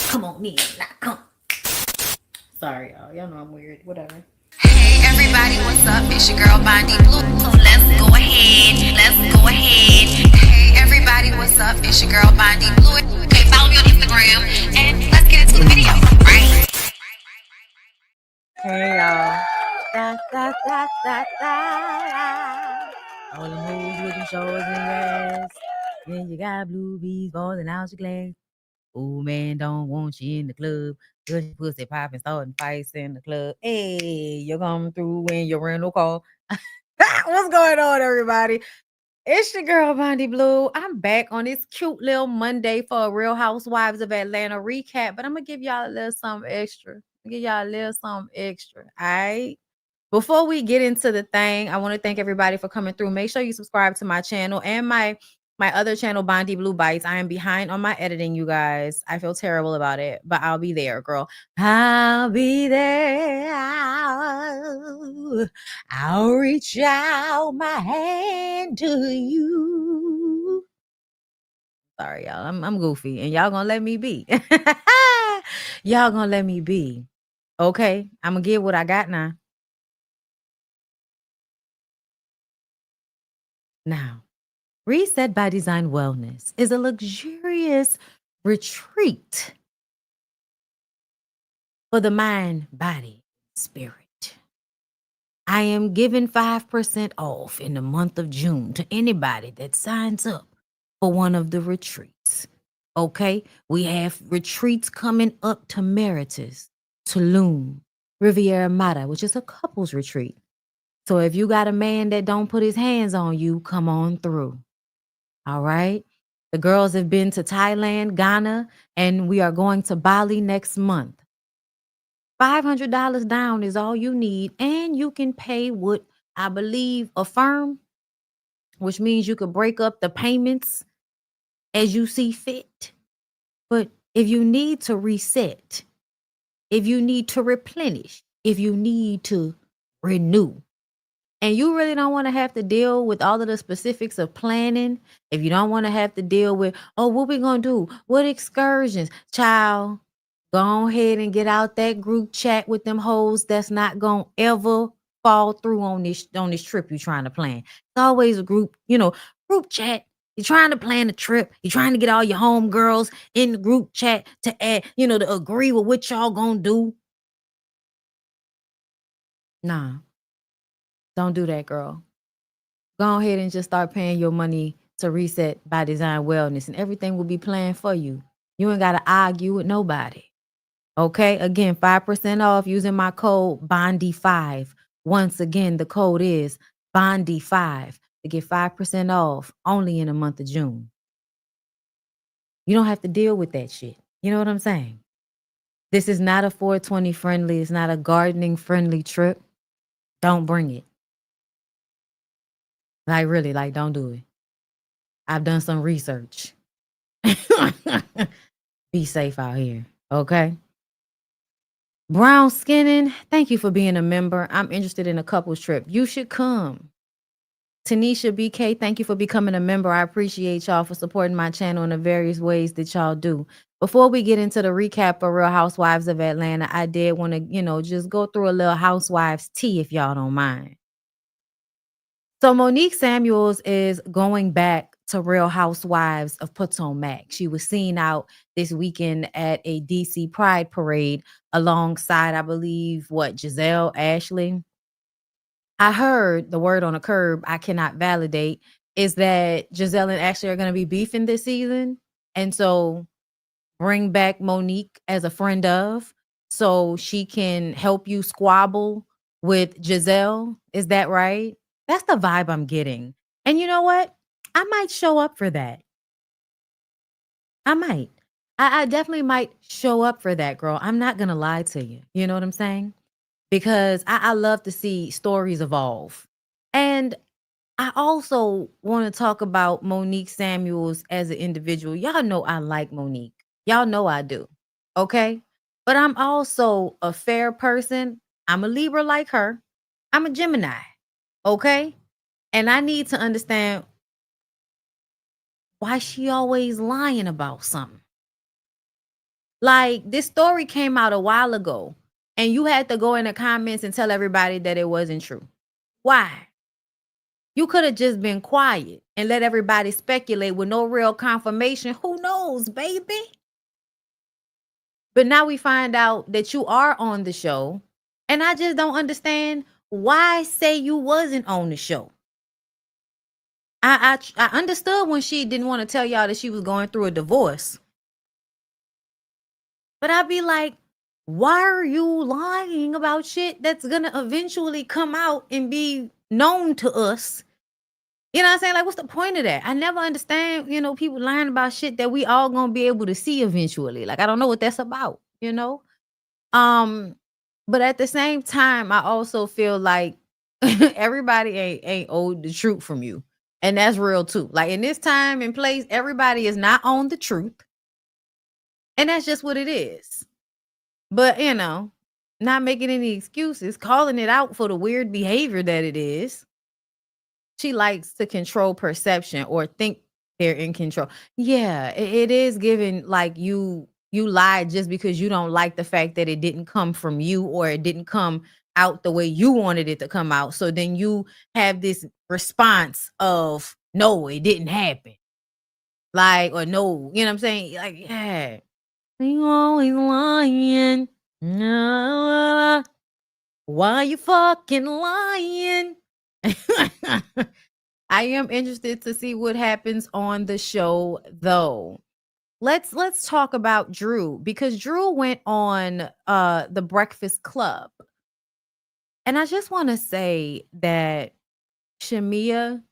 Come on in. Now come. Sorry, y'all. Y'all know I'm weird. Whatever. Hey everybody, what's up? It's your girl Bondi Blue. So let's go ahead. Let's go ahead. Hey everybody, what's up? It's your girl Bondi Blue. Okay, follow me on Instagram and let's get into the video. Right? Hey, y'all. Da, da, da, da, da. All the hoes with them shorts and ass. Then you got blue bees falling out your glass. Old man don't want you in the club. Cause your pussy popping, starting fights in the club. Hey, you're coming through in your rental car. What's going on, everybody? It's your girl, Bondi Blue. I'm back on this cute little Monday for a Real Housewives of Atlanta recap, but I'm going to give y'all a little something extra. All right? Before we get into the thing, I want to thank everybody for coming through. Make sure you subscribe to my channel and my other channel, Bondi Blue Bites. I am behind on my editing, you guys. I feel terrible about it, but I'll be there, girl. I'll be there. I'll reach out my hand to you. Sorry, y'all. I'm goofy, and y'all gonna let me be. Y'all gonna let me be. Okay, I'm gonna get what I got now. Now, Reset by Design Wellness is a luxurious retreat for the mind, body, spirit. I am giving 5% off in the month of June to anybody that signs up for one of the retreats. Okay, we have retreats coming up to Meritus, Tulum, Riviera Mata, which is a couples retreat. So if you got a man that don't put his hands on you, come on through. All right. The girls have been to Thailand, Ghana, and we are going to Bali next month. $500 down is all you need, and you can pay what I believe Affirm, which means you could break up the payments as you see fit. But if you need to reset, if you need to replenish, if you need to renew, and you really don't want to have to deal with all of the specifics of planning, if you don't want to have to deal with, oh, what we going to do? What excursions? Child, go ahead and get out that group chat with them hoes that's not going to ever fall through on this trip you're trying to plan. It's always a group chat. You're trying to plan a trip. You're trying to get all your homegirls in the group chat to add, to agree with what y'all going to do. Nah, don't do that, girl. Go ahead and just start paying your money to Reset by Design Wellness, and everything will be planned for you. You ain't got to argue with nobody. Okay, again, 5% off using my code Bondi5. Once again, the code is Bondi5 to get 5% off only in the month of June. You don't have to deal with that shit. You know what I'm saying? This is not a 420 friendly, it's not a gardening friendly trip. Don't bring it. Like, really, like, don't do it. I've done some research. Be safe out here, okay? Brown Skinning, thank you for being a member. I'm interested in a couples trip. You should come. Tanisha BK, thank you for becoming a member. I appreciate y'all for supporting my channel in the various ways that y'all do. Before we get into the recap of Real Housewives of Atlanta, I did want to, just go through a little Housewives tea if y'all don't mind. So Monique Samuels is going back to Real Housewives of Potomac. She was seen out this weekend at a DC Pride parade alongside, I believe, Giselle, Ashley. I heard the word on the curb, I cannot validate, is that Giselle and Ashley are going to be beefing this season. And so bring back Monique as a friend of, so she can help you squabble with Giselle. Is that right? That's the vibe I'm getting. And you know what? I might show up for that. I might. I definitely might show up for that, girl. I'm not going to lie to you. You know what I'm saying? Because I love to see stories evolve. And I also want to talk about Monique Samuels as an individual. Y'all know I like Monique. Y'all know I do. Okay. But I'm also a fair person. I'm a Libra like her. I'm a Gemini. Okay. And I need to understand why she always lying about something. Like, this story came out a while ago, and you had to go in the comments and tell everybody that it wasn't true. Why? You could have just been quiet and let everybody speculate with no real confirmation. Who knows, baby? But now we find out that you are on the show, and I just don't understand why say you wasn't on the show. I understood when she didn't want to tell y'all that she was going through a divorce. But I'd be like, why are you lying about shit that's gonna eventually come out and be known to us? You know what I'm saying? Like, what's the point of that? I never understand, people lying about shit that we all gonna be able to see eventually. Like, I don't know what that's about, you know? Um, but at the same time, I also feel like everybody ain't owed the truth from you. And that's real too. Like, in this time and place, everybody is not on the truth. And that's just what it is. But, not making any excuses, calling it out for the weird behavior that it is. She likes to control perception or think they're in control. Yeah, it is giving like you lied just because you don't like the fact that it didn't come from you or it didn't come out the way you wanted it to come out. So then you have this response of no, it didn't happen. Like, or no, you know what I'm saying? Like, yeah. You always lying. No, why you fucking lying? I am interested to see what happens on the show though. Let's talk about Drew because Drew went on the Breakfast Club. And I just want to say that Shamea,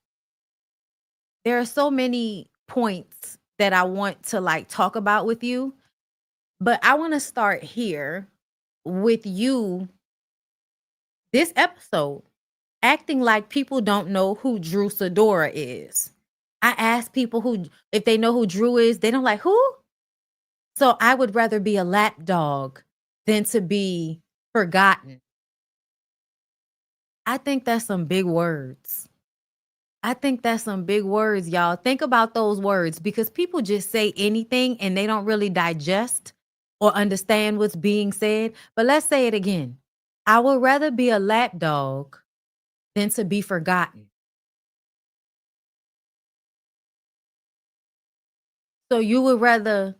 there are so many points that I want to like talk about with you, but I want to start here with you this episode acting like people don't know who Drew Sidora is. I ask people who if they know who Drew is, they don't like who? So I would rather be a lap dog than to be forgotten. I think that's some big words. I think that's some big words, y'all. Think about those words because people just say anything and they don't really digest or understand what's being said. But let's say it again. I would rather be a lap dog than to be forgotten. So you would rather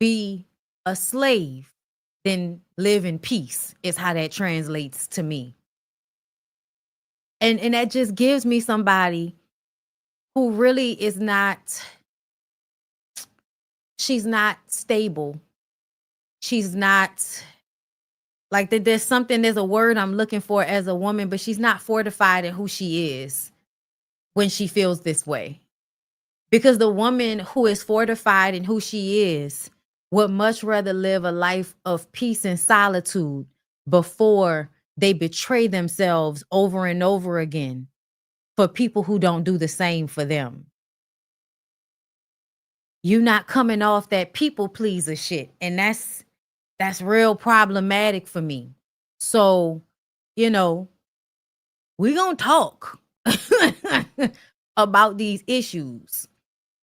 be a slave than live in peace, is how that translates to me. And that just gives me somebody who really is not, she's not stable. She's not like there's a word I'm looking for as a woman, but she's not fortified in who she is when she feels this way. Because the woman who is fortified in who she is would much rather live a life of peace and solitude before they betray themselves over and over again for people who don't do the same for them. You not coming off that people pleaser shit. And that's real problematic for me. So, you know, we gonna talk about these issues.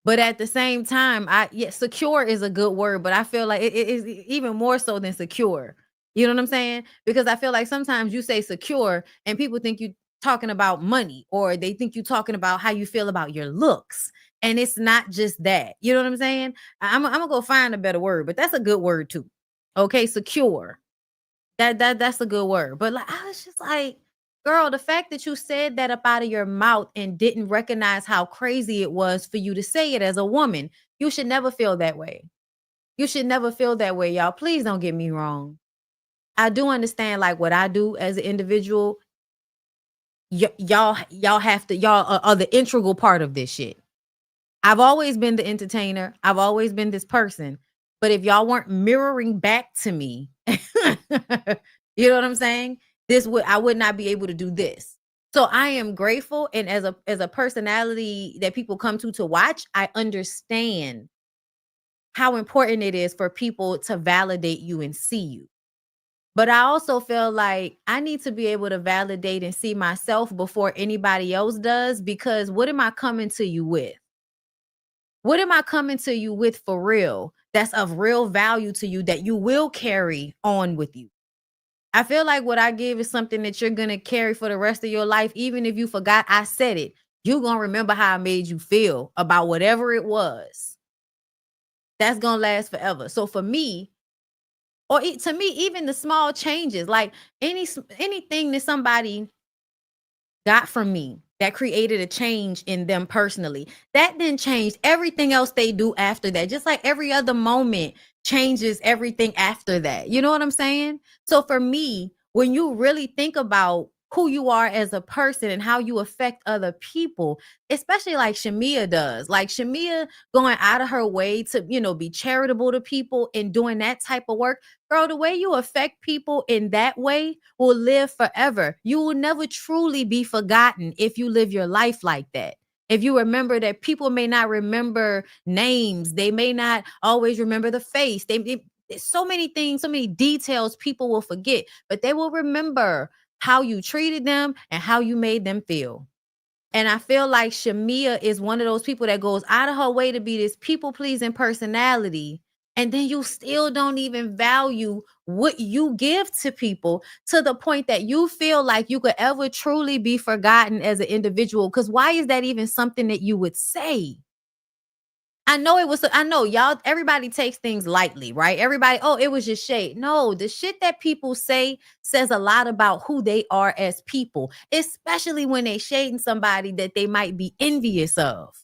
But at the same time, secure is a good word, but I feel like it is even more so than secure. You know what I'm saying? Because I feel like sometimes you say secure and people think you talking about money or they think you talking about how you feel about your looks. And it's not just that. You know what I'm saying? I'm gonna go find a better word, but that's a good word too. Okay, secure. That's a good word. But like I was just like, girl, the fact that you said that up out of your mouth and didn't recognize how crazy it was for you to say it as a woman, you should never feel that way. You should never feel that way, y'all. Please don't get me wrong. I do understand like what I do as an individual. Y'all have to y'all are the integral part of this shit. I've always been the entertainer. I've always been this person. But if y'all weren't mirroring back to me, you know what I'm saying? I would not be able to do this. So I am grateful, and as a personality that people come to watch, I understand how important it is for people to validate you and see you. But I also feel like I need to be able to validate and see myself before anybody else does, because what am I coming to you with? What am I coming to you with for real? that's of real value to you that you will carry on with you. I feel like what I give is something that you're going to carry for the rest of your life. Even if you forgot I said it, you're going to remember how I made you feel about whatever it was. That's going to last forever. So for me, or to me, even the small changes, like anything that somebody got from me that created a change in them personally, that then changed everything else they do after that. Just like every other moment changes everything after that. You know what I'm saying? So for me, when you really think about who you are as a person and how you affect other people, especially like Shamea does, like Shamea going out of her way to, be charitable to people and doing that type of work. Girl, the way you affect people in that way will live forever. You will never truly be forgotten if you live your life like that. If you remember that people may not remember names, they may not always remember the face. So many things, so many details people will forget, but they will remember how you treated them and how you made them feel. And I feel like Shamea is one of those people that goes out of her way to be this people-pleasing personality. And then you still don't even value what you give to people to the point that you feel like you could ever truly be forgotten as an individual. Because why is that even something that you would say? I know y'all, everybody takes things lightly, right? Everybody, oh, it was just shade. No, the shit that people say says a lot about who they are as people, especially when they shading somebody that they might be envious of.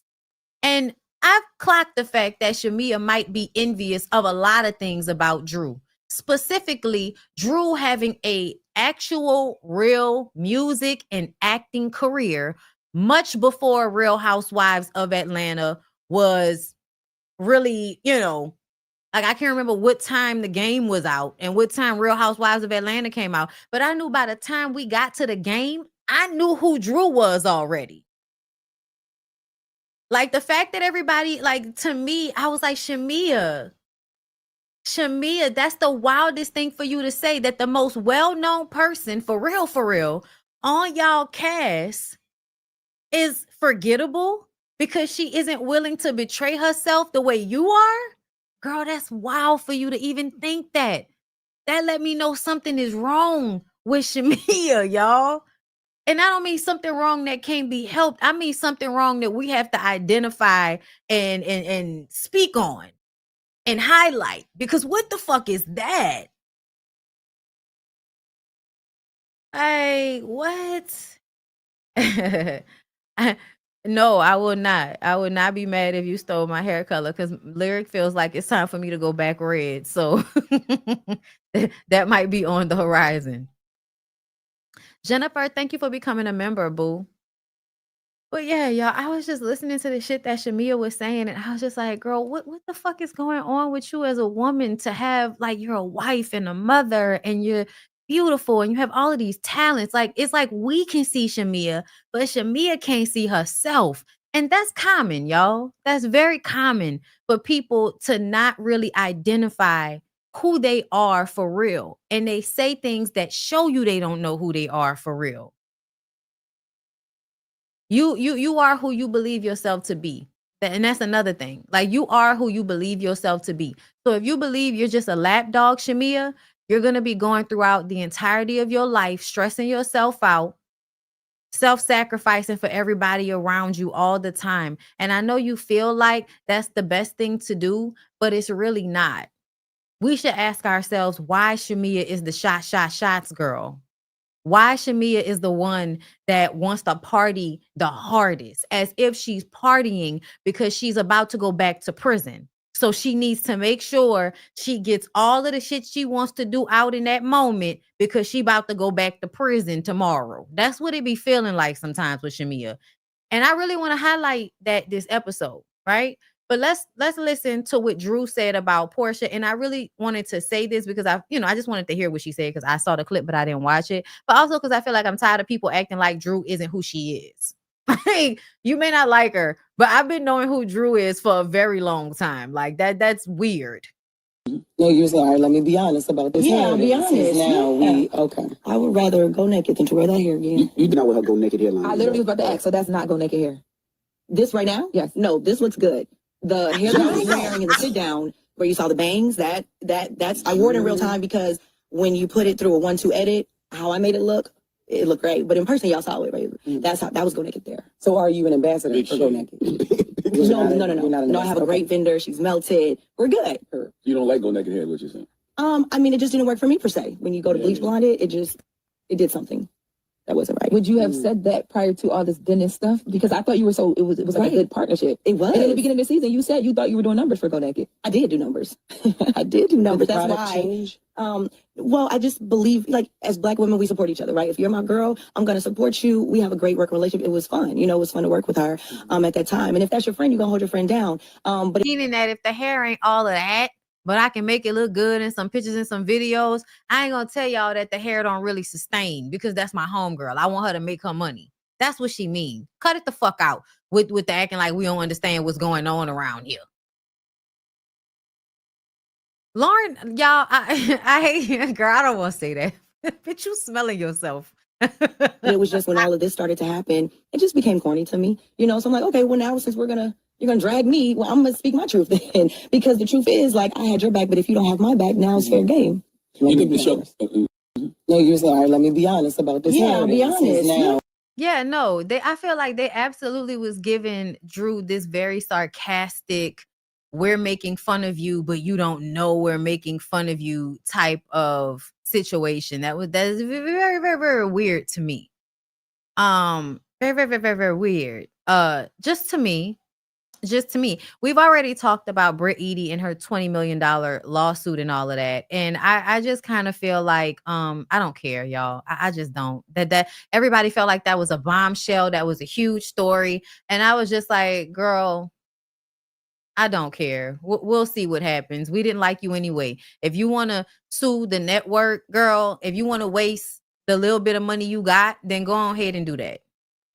And I've clocked the fact that Shamea might be envious of a lot of things about Drew. Specifically, Drew having a actual real music and acting career much before Real Housewives of Atlanta was really, like I can't remember what time the game was out and what time Real Housewives of Atlanta came out. But I knew by the time we got to the game, I knew who Drew was already. Like the fact that everybody, like to me, I was like, Shamea, that's the wildest thing for you to say, that the most well-known person for real on y'all cast is forgettable because she isn't willing to betray herself the way you are. Girl, that's wild for you to even think that. That let me know something is wrong with Shamea, y'all. And I don't mean something wrong that can't be helped. I mean something wrong that we have to identify and speak on and highlight. Because what the fuck is that? Hey, what? No, I will not. I would not be mad if you stole my hair color because Lyric feels like it's time for me to go back red. So that might be on the horizon. Jennifer, thank you for becoming a member, boo. But yeah, y'all, I was just listening to the shit that Shamea was saying, and I was just like, girl, what the fuck is going on with you as a woman to have, like, you're a wife and a mother and you're beautiful and you have all of these talents. Like, it's like we can see Shamea, but Shamea can't see herself. And that's common, y'all. That's very common for people to not really identify who they are for real. And they say things that show you they don't know who they are for real. You are who you believe yourself to be. And that's another thing. Like, you are who you believe yourself to be. So if you believe you're just a lapdog, Shamea, you're going to be going throughout the entirety of your life, stressing yourself out, self-sacrificing for everybody around you all the time. And I know you feel like that's the best thing to do, but it's really not. We should ask ourselves why Shamea is the shots girl. Why Shamea is the one that wants to party the hardest, as if she's partying because she's about to go back to prison. So she needs to make sure she gets all of the shit she wants to do out in that moment because she about to go back to prison tomorrow. That's what it be feeling like sometimes with Shamea. And I really want to highlight that this episode, right? But let's listen to what Drew said about Portia. And I really wanted to say this because I just wanted to hear what she said because I saw the clip, but I didn't watch it. But also because I feel like I'm tired of people acting like Drew isn't who she is. Like, you may not like her, but I've been knowing who Drew is for a very long time. Like that's weird. No, you're saying, all right, let me be honest about this. Yeah, I'll be honest. Now okay. I would rather go naked than to wear that hair again. You did not with her go naked hairline. I literally was about to ask, so that's not go naked hair. This right now? Yes. No, this looks good. The hair that I was wearing in the sit down, where you saw the bangs, that's I wore it in real time because when you put it through a 1-2 edit, how I made it looked great. But in person, y'all saw it, right? That was Go Naked there. So are you an ambassador for Go Naked? No, I have a great vendor. She's melted. We're good. You don't like Go Naked hair, what you're saying? I mean, it just didn't work for me per se. When you go to bleach blonde it did something that wasn't right. Would you have said that prior to all this dentist stuff? Because I thought you were it was like a good partnership. It was. And in the beginning of the season, you said you thought you were doing numbers for Go Naked. I did do numbers. I did do numbers. That's why. Change? Well, I just believe, like, as Black women, we support each other, right? If you're my girl, I'm going to support you. We have a great working relationship. It was fun. You know, it was fun to work with her at that time. And if that's your friend, you're going to hold your friend down. But Meaning that if the hair ain't all of that, but I can make it look good in some pictures and some videos, I ain't gonna tell y'all that the hair don't really sustain because that's my homegirl. I want her to make her money. That's what she mean. Cut it the fuck out with the acting like we don't understand what's going on around here. Lauren, y'all, I hate girl. I don't want to say that. Bitch, you smelling yourself. it was just when all of this started to happen, it just became corny to me. You know, so I'm like, okay, well now since you're gonna drag me, well, I'm gonna speak my truth then. Because the truth is, like, I had your back, but if you don't have my back, now it's fair game. You think the show? No, you're saying, all right, let me be honest about this. Yeah, I'll be honest. Now. Yeah, no, I feel like they absolutely was giving Drew this very sarcastic, we're making fun of you, but you don't know we're making fun of you type of situation. That is very, very, very, very weird to me. Very, very, very, very, very weird. Just to me. We've already talked about Britt Eady and her $20 million lawsuit and all of that. And I just kind of feel like, I don't care, y'all. I just don't. That everybody felt like that was a bombshell. That was a huge story. And I was just like, girl, I don't care. We'll see what happens. We didn't like you anyway. If you want to sue the network, girl, if you want to waste the little bit of money you got, then go on ahead and do that.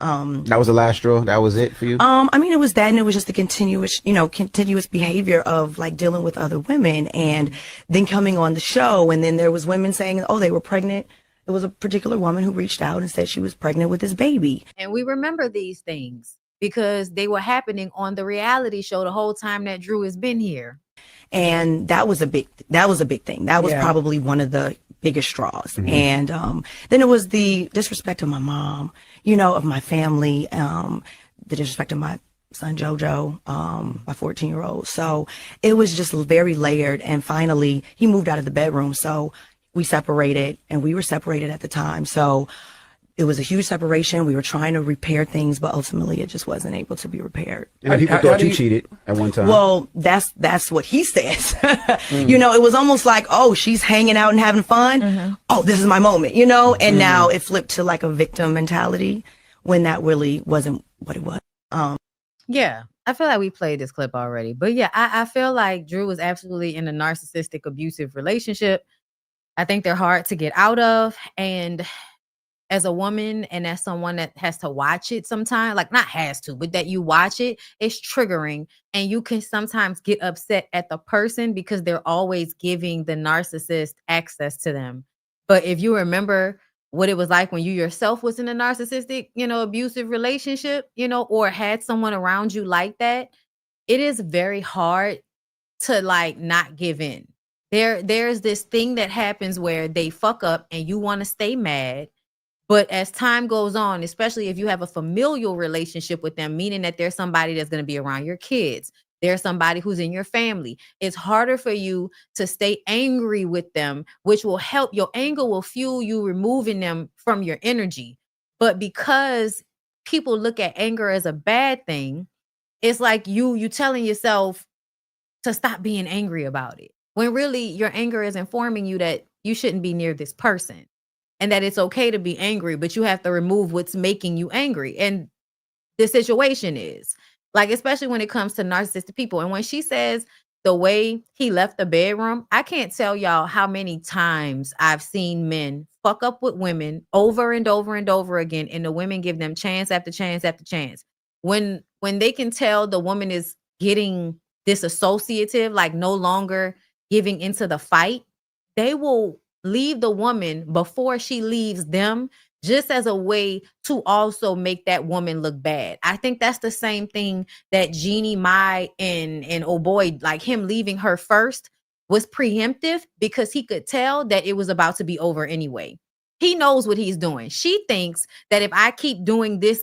That was the last straw. That was it for you? I mean, it was that, and it was just the continuous behavior of like dealing with other women and then coming on the show. And then there was women saying, oh, they were pregnant. It was a particular woman who reached out and said she was pregnant with this baby. And we remember these things because they were happening on the reality show the whole time that Drew has been here. And that was a big thing. That was probably one of the biggest straws. Mm-hmm. And then it was the disrespect of my mom, of my family, the disrespect of my son Jojo, my 14-year-old. So it was just very layered. And finally, he moved out of the bedroom. So we separated, and we were separated at the time. So it was a huge separation. We were trying to repair things, but ultimately it just wasn't able to be repaired. And people thought you cheated at one time. Well, that's what he says. It was almost like, oh, she's hanging out and having fun. Mm-hmm. Oh, this is my moment, and now it flipped to like a victim mentality when that really wasn't what it was. Yeah, I feel like we played this clip already, but yeah, I feel like Drew was absolutely in a narcissistic, abusive relationship. I think they're hard to get out of. And as a woman and as someone that has to watch it sometimes, like not has to, but that you watch it, it's triggering. And you can sometimes get upset at the person because they're always giving the narcissist access to them. But if you remember what it was like when you yourself was in a narcissistic, abusive relationship, or had someone around you like that, it is very hard to like not give in. There's this thing that happens where they fuck up and you want to stay mad. But as time goes on, especially if you have a familial relationship with them, meaning that there's somebody that's going to be around your kids, there's somebody who's in your family, it's harder for you to stay angry with them, which will help. Your anger will fuel you removing them from your energy. But because people look at anger as a bad thing, it's like you telling yourself to stop being angry about it. When really your anger is informing you that you shouldn't be near this person. And that it's okay to be angry, but you have to remove what's making you angry. And the situation is like, especially when it comes to narcissistic people. And when she says the way he left the bedroom, I can't tell y'all how many times I've seen men fuck up with women over and over and over again. And the women give them chance after chance after chance. When they can tell the woman is getting disassociative, like no longer giving into the fight, they will leave the woman before she leaves them just as a way to also make that woman look bad. I think that's the same thing that Jeannie Mai and oh boy, like him leaving her first was preemptive because he could tell that it was about to be over anyway. He knows what he's doing. She thinks that if I keep doing this,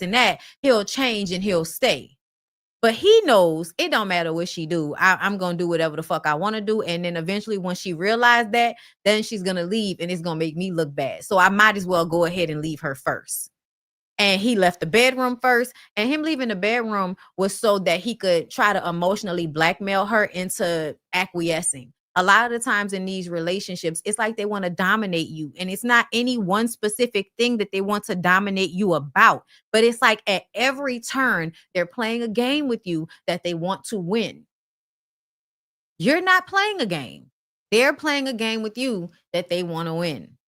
and that, he'll change and he'll stay. But he knows it don't matter what she do. I'm gonna do whatever the fuck I want to do. And then eventually, when she realized that, then she's gonna leave, and it's gonna make me look bad. So I might as well go ahead and leave her first. And he left the bedroom first. And him leaving the bedroom was so that he could try to emotionally blackmail her into acquiescing. A lot of the times in these relationships, it's like they want to dominate you. And it's not any one specific thing that they want to dominate you about. But it's like at every turn, they're playing a game with you that they want to win. You're not playing a game. They're playing a game with you that they want to win.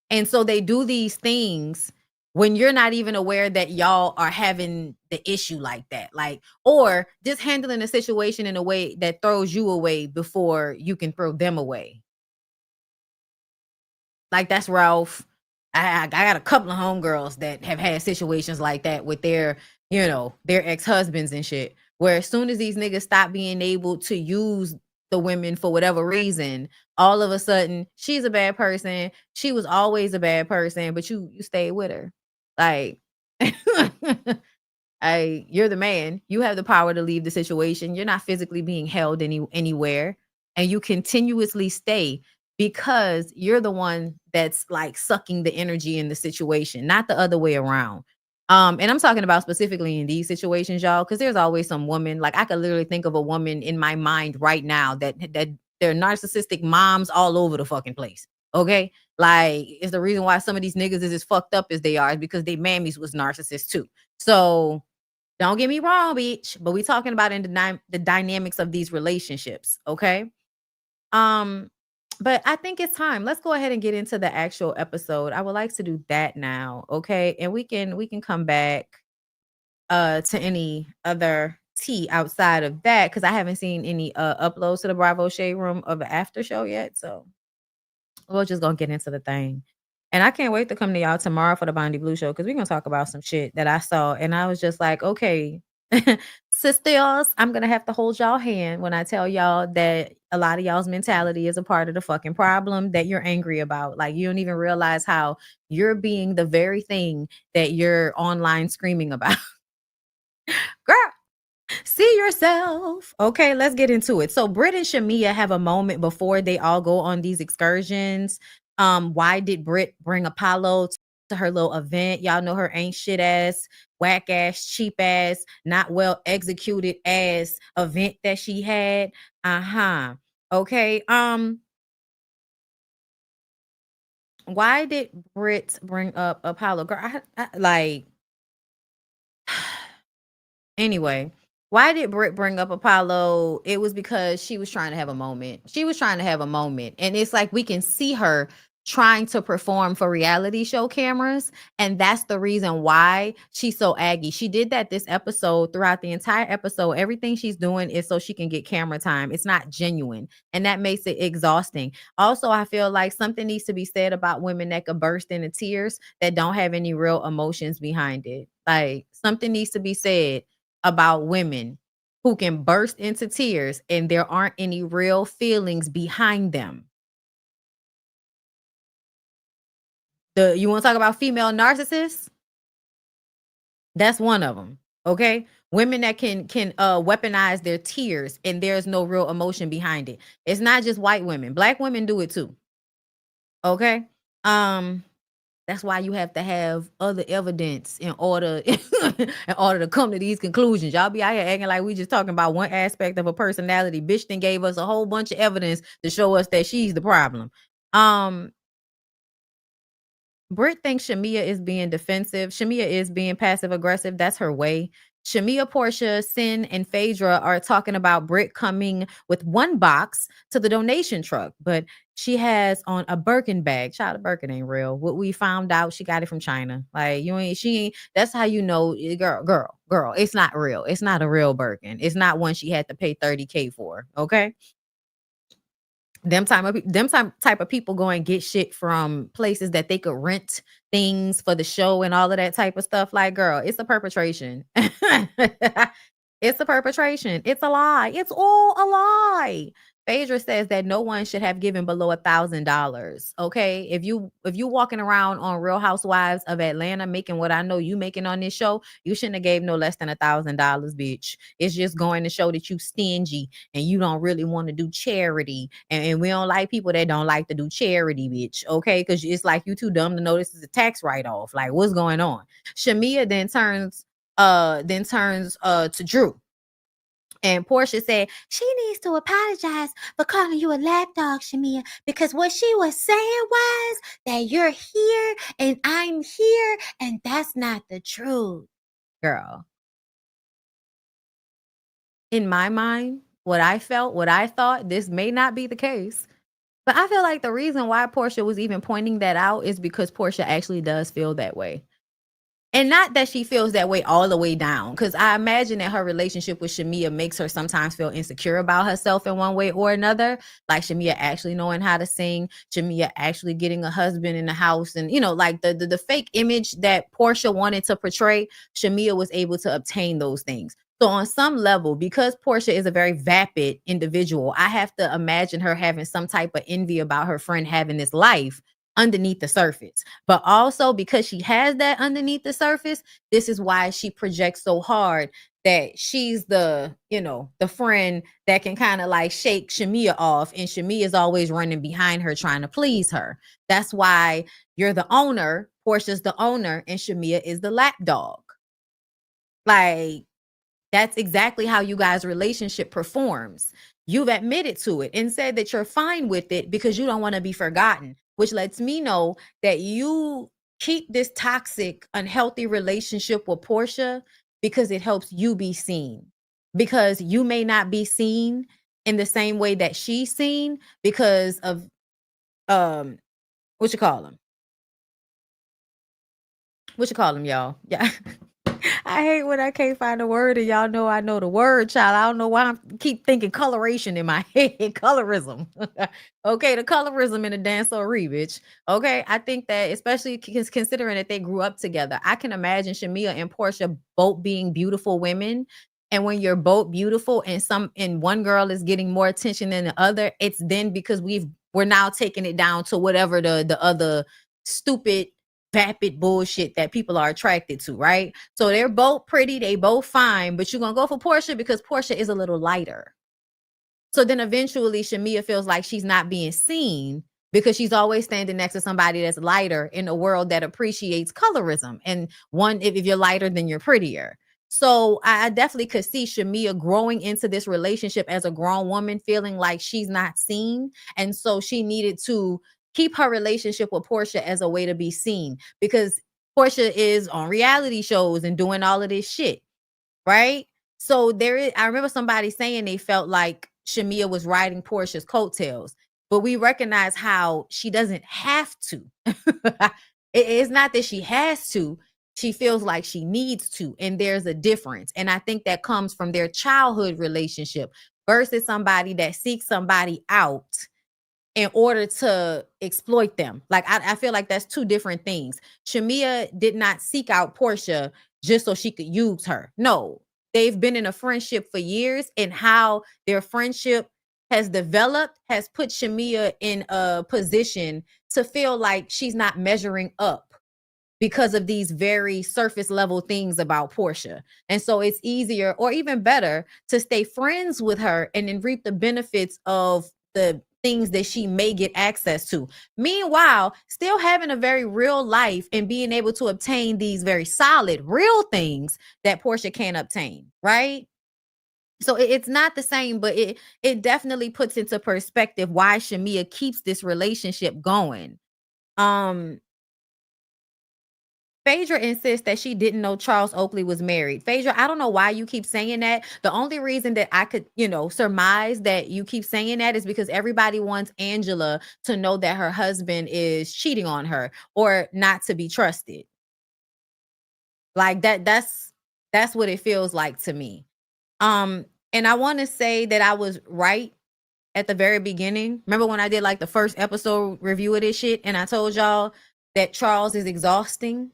And so they do these things when you're not even aware that y'all are having the issue like that, like, or just handling the situation in a way that throws you away before you can throw them away. Like that's Ralph. I got a couple of homegirls that have had situations like that with their, their ex-husbands and shit, where as soon as these niggas stop being able to use the women for whatever reason, all of a sudden she's a bad person. She was always a bad person, but you stayed with her. Like, you're the man. You have the power to leave the situation. You're not physically being held anywhere, and you continuously stay because you're the one that's like sucking the energy in the situation, not the other way around. And I'm talking about specifically in these situations, y'all, because there's always some woman. Like I could literally think of a woman in my mind right now that they're narcissistic moms all over the fucking place. Okay. Like it's the reason why some of these niggas is as fucked up as they are is because they mammies was narcissists too. So don't get me wrong, bitch, but we talking about in the dynamics of these relationships. Okay. But I think it's time. Let's go ahead and get into the actual episode. I would like to do that now. Okay. And we can come back to any other tea outside of that because I haven't seen any uploads to the Bravo Shade Room of the after show yet. So we're just gonna get into the thing. And I can't wait to come to y'all tomorrow for the Bondi Blue show because we're gonna talk about some shit that I saw. And I was just like, okay, sisters, I'm gonna have to hold y'all hand when I tell y'all that a lot of y'all's mentality is a part of the fucking problem that you're angry about. Like you don't even realize how you're being the very thing that you're online screaming about. Girl, see yourself. Okay, let's get into it. So Britt and Shamea have a moment before they all go on these excursions. Why did Britt bring Apollo to her little event? Y'all know her ain't shit ass, whack ass, cheap ass, not well executed ass event that she had. Okay. Why did Britt bring up Apollo? Girl, I like anyway. Why did Britt bring up Apollo? It was because she was trying to have a moment. She was trying to have a moment. And it's like we can see her trying to perform for reality show cameras. And that's the reason why she's so aggy. She did that this episode. Throughout the entire episode, everything she's doing is so she can get camera time. It's not genuine. And that makes it exhausting. Also, I feel like something needs to be said about women that could burst into tears that don't have any real emotions behind it. Like something needs to be said about women who can burst into tears and there aren't any real feelings behind them. You want to talk about female narcissists? That's one of them. Okay. Women that can weaponize their tears and there's no real emotion behind it. It's not just white women. Black women do it too. Okay. That's why you have to have other evidence in order to come to these conclusions. Y'all be out here acting like we just talking about one aspect of a personality. Bitch then gave us a whole bunch of evidence to show us that she's the problem. Britt thinks Shamea is being defensive. Shamea is being passive aggressive. That's her way. Shamea, Portia, Sin, and Phaedra are talking about Britt coming with one box to the donation truck, but she has on a Birkin bag. Child, a Birkin ain't real. What we found out, she got it from China. Like that's how you know, girl, it's not real. It's not a real Birkin. It's not one she had to pay $30,000 for. Okay. Type of people go and get shit from places that they could rent things for the show and all of that type of stuff. Like, girl, it's a perpetration. It's a perpetration. It's a lie. It's all a lie. Phaedra says that no one should have given below $1,000. Okay, if you walking around on Real Housewives of Atlanta making what I know you making on this show, you shouldn't have gave no less than $1,000, bitch. It's just going to show that you stingy and you don't really want to do charity, and we don't like people that don't like to do charity, bitch. Okay, because it's like you too dumb to know this is a tax write off. Like, what's going on? Shamea then turns to Drew. And Portia said, she needs to apologize for calling you a lapdog, Shamea, because what she was saying was that you're here and I'm here, and that's not the truth. Girl. In my mind, what I thought, this may not be the case. But I feel like the reason why Portia was even pointing that out is because Portia actually does feel that way. And not that she feels that way all the way down, because I imagine that her relationship with Shamea makes her sometimes feel insecure about herself in one way or another. Like Shamea actually knowing how to sing, Shamea actually getting a husband in the house, and like the fake image that Portia wanted to portray, Shamea was able to obtain those things. So on some level, because Portia is a very vapid individual, I have to imagine her having some type of envy about her friend having this life underneath the surface. But also because she has that underneath the surface, this is why she projects so hard that she's the friend that can kind of like shake Shamea off, and Shamea is always running behind her trying to please her. That's why you're the owner, Portia's the owner, and Shamea is the lapdog. Like, that's exactly how you guys' relationship performs. You've admitted to it and said that you're fine with it because you don't want to be forgotten, which lets me know that you keep this toxic, unhealthy relationship with Portia because it helps you be seen. Because you may not be seen in the same way that she's seen because of what you call them? What you call them, y'all? Yeah. I hate when I can't find a word and y'all know I know the word, child. I don't know why I keep thinking coloration in my head. Colorism. Okay, the colorism in the dancery, bitch. Okay, I think that especially considering that they grew up together, I can imagine Shamea and Portia both being beautiful women. And when you're both beautiful and one girl is getting more attention than the other, it's then because we're now taking it down to whatever the other stupid vapid bullshit that people are attracted to, right? So they're both pretty, they both fine, but you're gonna go for Portia because Portia is a little lighter. So then eventually Shamea feels like she's not being seen because she's always standing next to somebody that's lighter in a world that appreciates colorism. And if you're lighter, then you're prettier. So I definitely could see Shamea growing into this relationship as a grown woman, feeling like she's not seen. And so she needed to keep her relationship with Portia as a way to be seen, because Portia is on reality shows and doing all of this shit, right? So I remember somebody saying they felt like Shamea was riding Portia's coattails, but we recognize how she doesn't have to. It's not that she has to. She feels like she needs to, and there's a difference. And I think that comes from their childhood relationship versus somebody that seeks somebody out in order to exploit them. Like, I feel like that's two different things. Shamea did not seek out Portia just so she could use her. No, they've been in a friendship for years, and how their friendship has developed has put Shamea in a position to feel like she's not measuring up because of these very surface level things about Portia. And so it's easier, or even better, to stay friends with her and then reap the benefits of the things that she may get access to. Meanwhile, still having a very real life and being able to obtain these very solid, real things that Portia can't obtain, right? So it's not the same, but it definitely puts into perspective why Shamea keeps this relationship going. Phaedra insists that she didn't know Charles Oakley was married. Phaedra, I don't know why you keep saying that. The only reason that I could, surmise that you keep saying that is because everybody wants Angela to know that her husband is cheating on her or not to be trusted. Like that's what it feels like to me. And I want to say that I was right at the very beginning? Remember when I did like the first episode review of this shit and I told y'all that Charles is exhausting?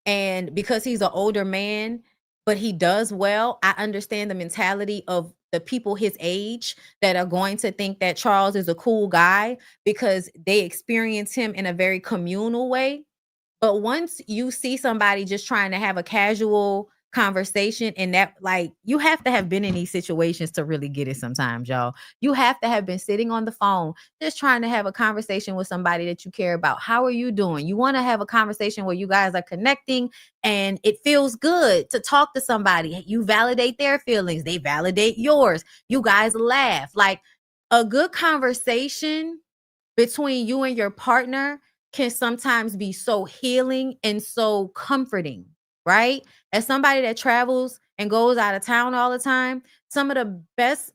And because he's an older man, but he does well, I understand the mentality of the people his age that are going to think that Charles is a cool guy because they experience him in a very communal way. But once you see somebody just trying to have a casual conversation, and that, like, you have to have been in these situations to really get it sometimes, y'all. You have to have been sitting on the phone just trying to have a conversation with somebody that you care about. How are you doing? You want to have a conversation where you guys are connecting and it feels good to talk to somebody. You validate their feelings, they validate yours. You guys laugh. Like, a good conversation between you and your partner can sometimes be so healing and so comforting, right? As somebody that travels and goes out of town all the time, some of the best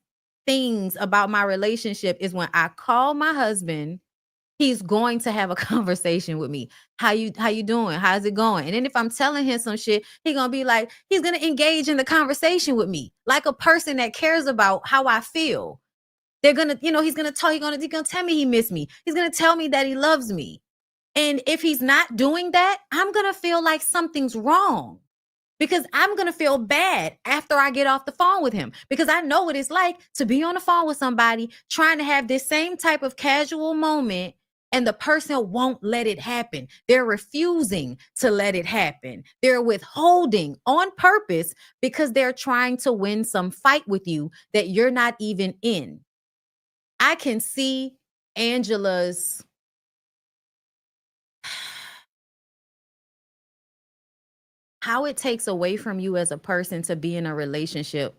things about my relationship is when I call my husband, he's going to have a conversation with me. How you doing? How's it going? And then if I'm telling him some shit, he's going to be like, he's going to engage in the conversation with me like a person that cares about how I feel. They're gonna, he's gonna tell me he missed me. He's gonna tell me that he loves me. And if he's not doing that, I'm gonna feel like something's wrong because I'm gonna feel bad after I get off the phone with him because I know what it's like to be on the phone with somebody trying to have this same type of casual moment and the person won't let it happen. They're refusing to let it happen. They're withholding on purpose because they're trying to win some fight with you that you're not even in. I can see Angela's how it takes away from you as a person to be in a relationship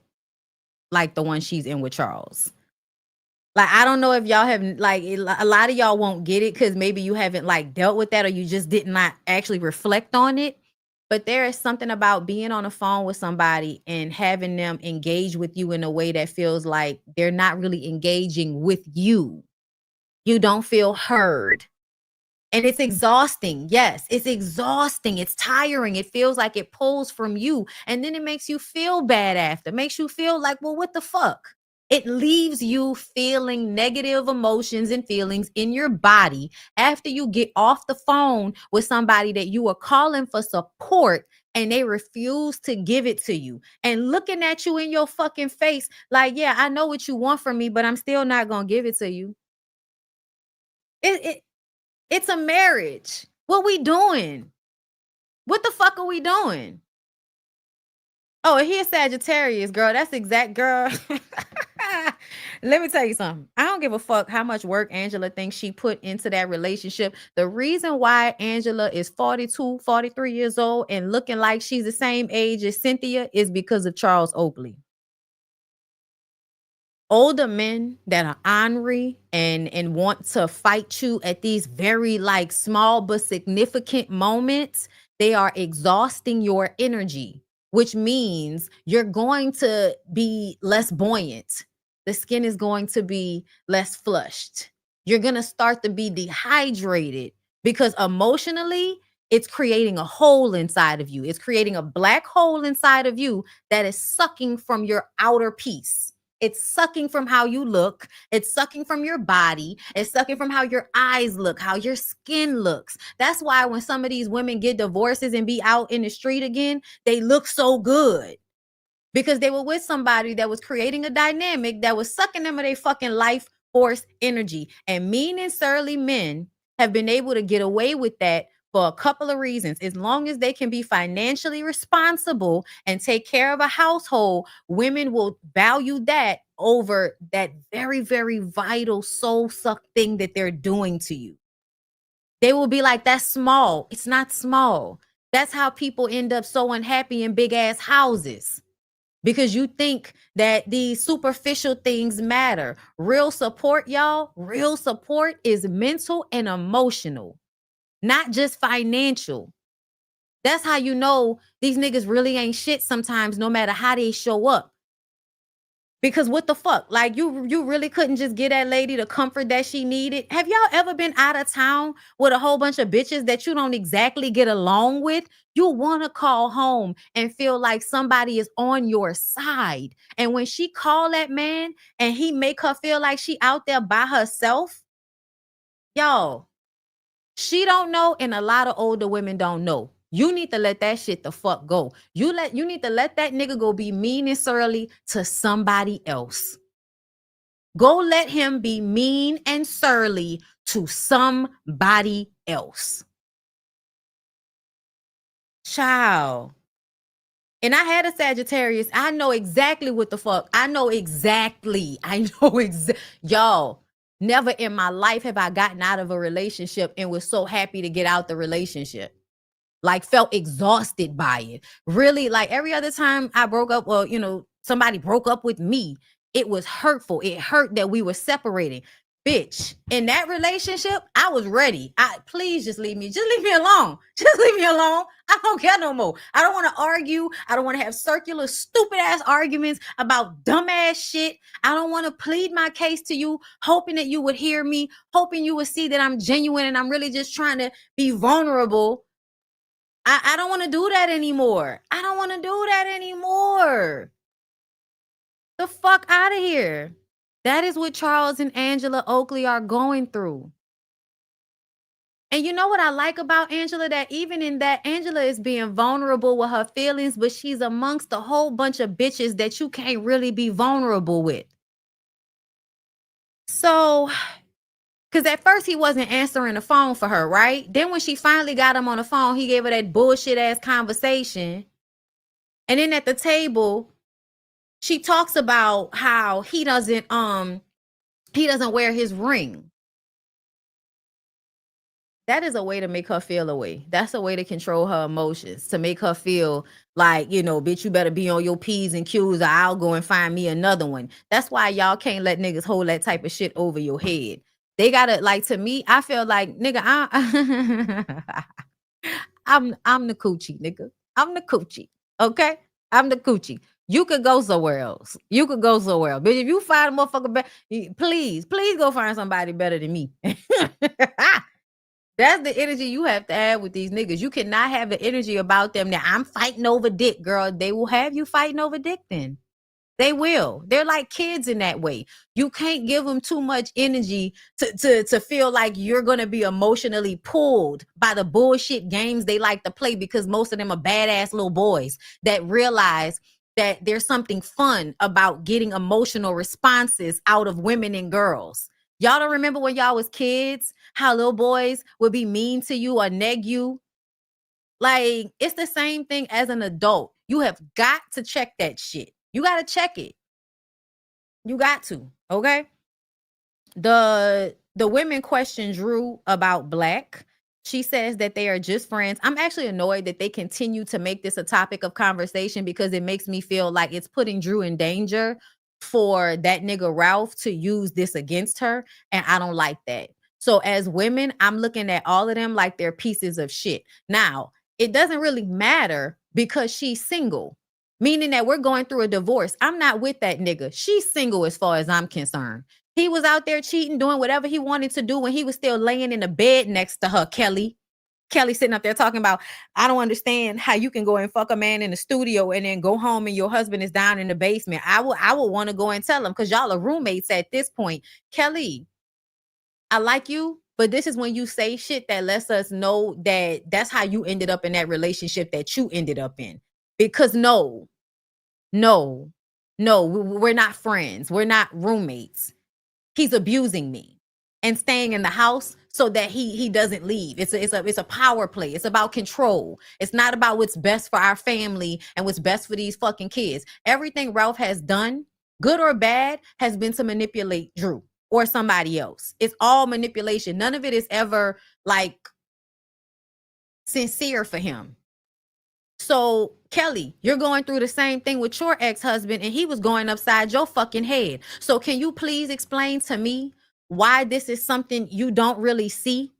like the one she's in with Charles. Like, I don't know if y'all have, like, a lot of y'all won't get it because maybe you haven't like dealt with that or you just did not actually reflect on it. But there is something about being on the phone with somebody and having them engage with you in a way that feels like they're not really engaging with you. You don't feel heard. And it's exhausting. Yes, it's exhausting. It's tiring. It feels like it pulls from you. And then it makes you feel bad after. It makes you feel like, well, what the fuck? It leaves you feeling negative emotions and feelings in your body after you get off the phone with somebody that you are calling for support and they refuse to give it to you and looking at you in your fucking face like, yeah, I know what you want from me, but I'm still not going to give it to you. It's a marriage. What we doing? What the fuck are we doing? Oh, here's Sagittarius, girl. That's exact, girl. Let me tell you something. I don't give a fuck how much work Angela thinks she put into that relationship. The reason why Angela is 42, 43 years old and looking like she's the same age as Cynthia is because of Charles Oakley. Older men that are ornery and want to fight you at these very like small but significant moments, they are exhausting your energy, which means you're going to be less buoyant. The skin is going to be less flushed. You're going to start to be dehydrated because emotionally, it's creating a hole inside of you. It's creating a black hole inside of you that is sucking from your outer piece. It's sucking from how you look. It's sucking from your body. It's sucking from how your eyes look, how your skin looks. That's why when some of these women get divorces and be out in the street again, they look so good because they were with somebody that was creating a dynamic that was sucking them of their fucking life force energy. And mean and surly men have been able to get away with that for a couple of reasons. As long as they can be financially responsible and take care of a household, women will value that over that very, very vital soul suck thing that they're doing to you. They will be like, that's small. It's not small. That's how people end up so unhappy in big ass houses. Because you think that these superficial things matter. Real support, y'all, real support is mental and emotional, not just financial. That's how you know these niggas really ain't shit sometimes, no matter how they show up. Because what the fuck? Like you really couldn't just get that lady the comfort that she needed. Have y'all ever been out of town with a whole bunch of bitches that you don't exactly get along with? You want to call home and feel like somebody is on your side. And when she call that man and he make her feel like she out there by herself, y'all, she don't know, and a lot of older women don't know. You need to let that shit the fuck go. You need to let that nigga go be mean and surly to somebody else. Go let him be mean and surly to somebody else. Child. And I had a Sagittarius. I know exactly what the fuck. I know exactly. Y'all, never in my life have I gotten out of a relationship and was so happy to get out the relationship. Like felt exhausted by it. Really, like every other time I broke up, well, somebody broke up with me, it was hurtful. It hurt that we were separating. Bitch, in that relationship, I was ready. Please just leave me. Just leave me alone. Just leave me alone. I don't care no more. I don't want to argue. I don't want to have circular, stupid ass arguments about dumb ass shit. I don't want to plead my case to you, hoping that you would hear me, hoping you would see that I'm genuine and I'm really just trying to be vulnerable. I don't want to do that anymore. I don't want to do that anymore. The fuck out of here. That is what Charles and Angela Oakley are going through. And you know what I like about Angela? That even in that, Angela is being vulnerable with her feelings, but she's amongst a whole bunch of bitches that you can't really be vulnerable with. So, because at first he wasn't answering the phone for her, right? Then when she finally got him on the phone, he gave her that bullshit ass conversation. And then at the table, she talks about how he doesn't wear his ring. That is a way to make her feel away. That's a way to control her emotions, to make her feel like, bitch, you better be on your P's and Q's or I'll go and find me another one. That's why y'all can't let niggas hold that type of shit over your head. They gotta, like, to me, I feel like, nigga, I'm the coochie, nigga. I'm the coochie. Okay? I'm the coochie. You could go somewhere else. Bitch, if you find a motherfucker please go find somebody better than me. That's the energy you have to have with these niggas. You cannot have the energy about them that I'm fighting over dick, girl. They will have you fighting over dick then. They will. They're like kids in that way. You can't give them too much energy to feel like you're going to be emotionally pulled by the bullshit games they like to play, because most of them are badass little boys that realize that there's something fun about getting emotional responses out of women and girls. Y'all don't remember when y'all was kids, how little boys would be mean to you or neg you? Like, it's the same thing as an adult. You have got to check that shit. You got to check it. You got to, okay? The women question Drew about Black. She says that they are just friends. I'm actually annoyed that they continue to make this a topic of conversation, because it makes me feel like it's putting Drew in danger for that nigga Ralph to use this against her. And I don't like that. So as women, I'm looking at all of them like they're pieces of shit. Now, it doesn't really matter because she's single, meaning that we're going through a divorce. I'm not with that nigga. She's single as far as I'm concerned. He was out there cheating, doing whatever he wanted to do when he was still laying in the bed next to her, Kelly. Kelly sitting up there talking about, I don't understand how you can go and fuck a man in the studio and then go home and your husband is down in the basement. I would want to go and tell him, because y'all are roommates at this point. Kelly, I like you, but this is when you say shit that lets us know that that's how you ended up in that relationship that you ended up in. Because no, we're not friends. We're not roommates. He's abusing me and staying in the house so that he doesn't leave. It's a power play. It's about control. It's not about what's best for our family and what's best for these fucking kids. Everything Ralph has done, good or bad, has been to manipulate Drew or somebody else. It's all manipulation. None of it is ever like sincere for him. So, Kelly, you're going through the same thing with your ex-husband, and he was going upside your fucking head. So can you please explain to me why this is something you don't really see?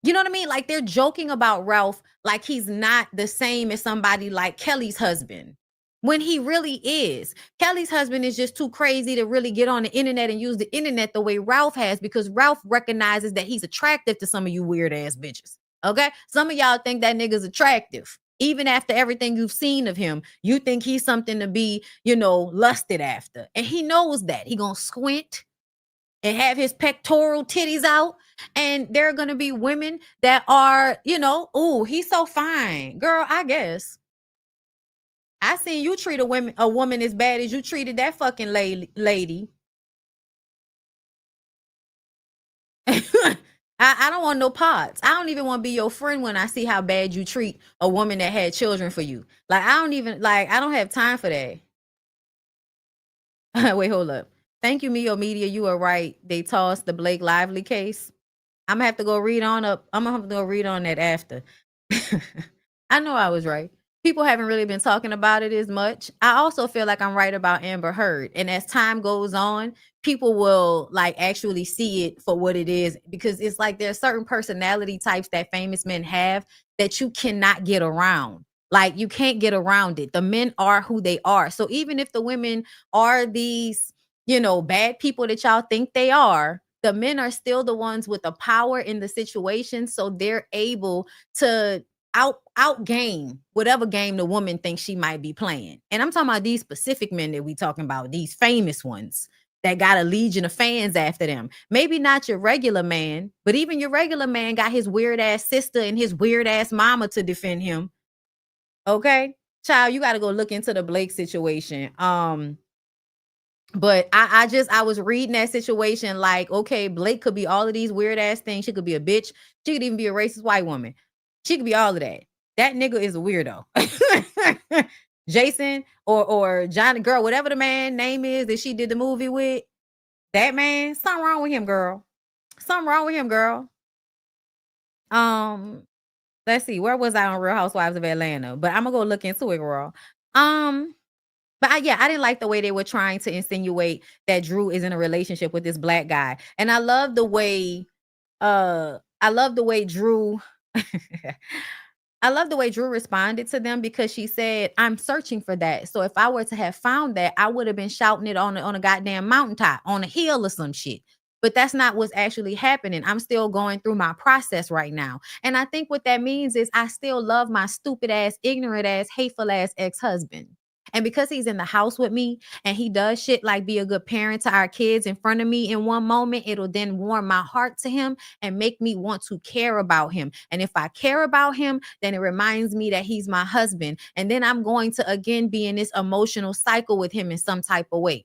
You know what I mean? Like, they're joking about Ralph like he's not the same as somebody like Kelly's husband. when he really is. Kelly's husband is just too crazy to really get on the internet and use the internet the way Ralph has, because Ralph recognizes that he's attractive to some of you weird ass bitches. Okay? Some of y'all think that nigga's attractive. Even after everything you've seen of him, you think he's something to be, lusted after. And he knows that. He gonna squint and have his pectoral titties out. And there are gonna be women that are, oh, he's so fine. Girl, I guess. I seen you treat a woman as bad as you treated that fucking lady. I don't want no parts. I don't even want to be your friend when I see how bad you treat a woman that had children for you. Like, I don't have time for that. Wait, hold up. Thank you, Mio Media. You are right. They tossed the Blake Lively case. I'm gonna have to go read on that after. I know I was right. People haven't really been talking about it as much. I also feel like I'm right about Amber Heard. And as time goes on, people will actually see it for what it is, because it's like there's certain personality types that famous men have that you cannot get around. Like, you can't get around it. The men are who they are. So even if the women are these, bad people that y'all think they are, the men are still the ones with the power in the situation. So they're able to outgame whatever game the woman thinks she might be playing. And I'm talking about these specific men that we talking about, these famous ones that got a legion of fans after them. Maybe not your regular man, but even your regular man got his weird ass sister and his weird ass mama to defend him. Okay, child, you got to go look into the Blake situation. But I was reading that situation like, okay, Blake could be all of these weird ass things. She could be a bitch. She could even be a racist white woman. She could be all of that. That nigga is a weirdo. Jason or Johnny, girl, whatever the man name is that she did the movie with, that man, something wrong with him, girl. Something wrong with him, girl. Let's see, where was I on Real Housewives of Atlanta? But I'm gonna go look into it, girl. But I didn't like the way they were trying to insinuate that Drew is in a relationship with this black guy. And I love the way Drew I love the way Drew responded to them, because she said, I'm searching for that. So if I were to have found that, I would have been shouting it on a goddamn mountaintop, on a hill or some shit. But that's not what's actually happening. I'm still going through my process right now. And I think what that means is I still love my stupid ass, ignorant ass, hateful ass ex-husband. And because he's in the house with me and he does shit like be a good parent to our kids in front of me in one moment, it'll then warm my heart to him and make me want to care about him. And if I care about him, then it reminds me that he's my husband. And then I'm going to again be in this emotional cycle with him in some type of way.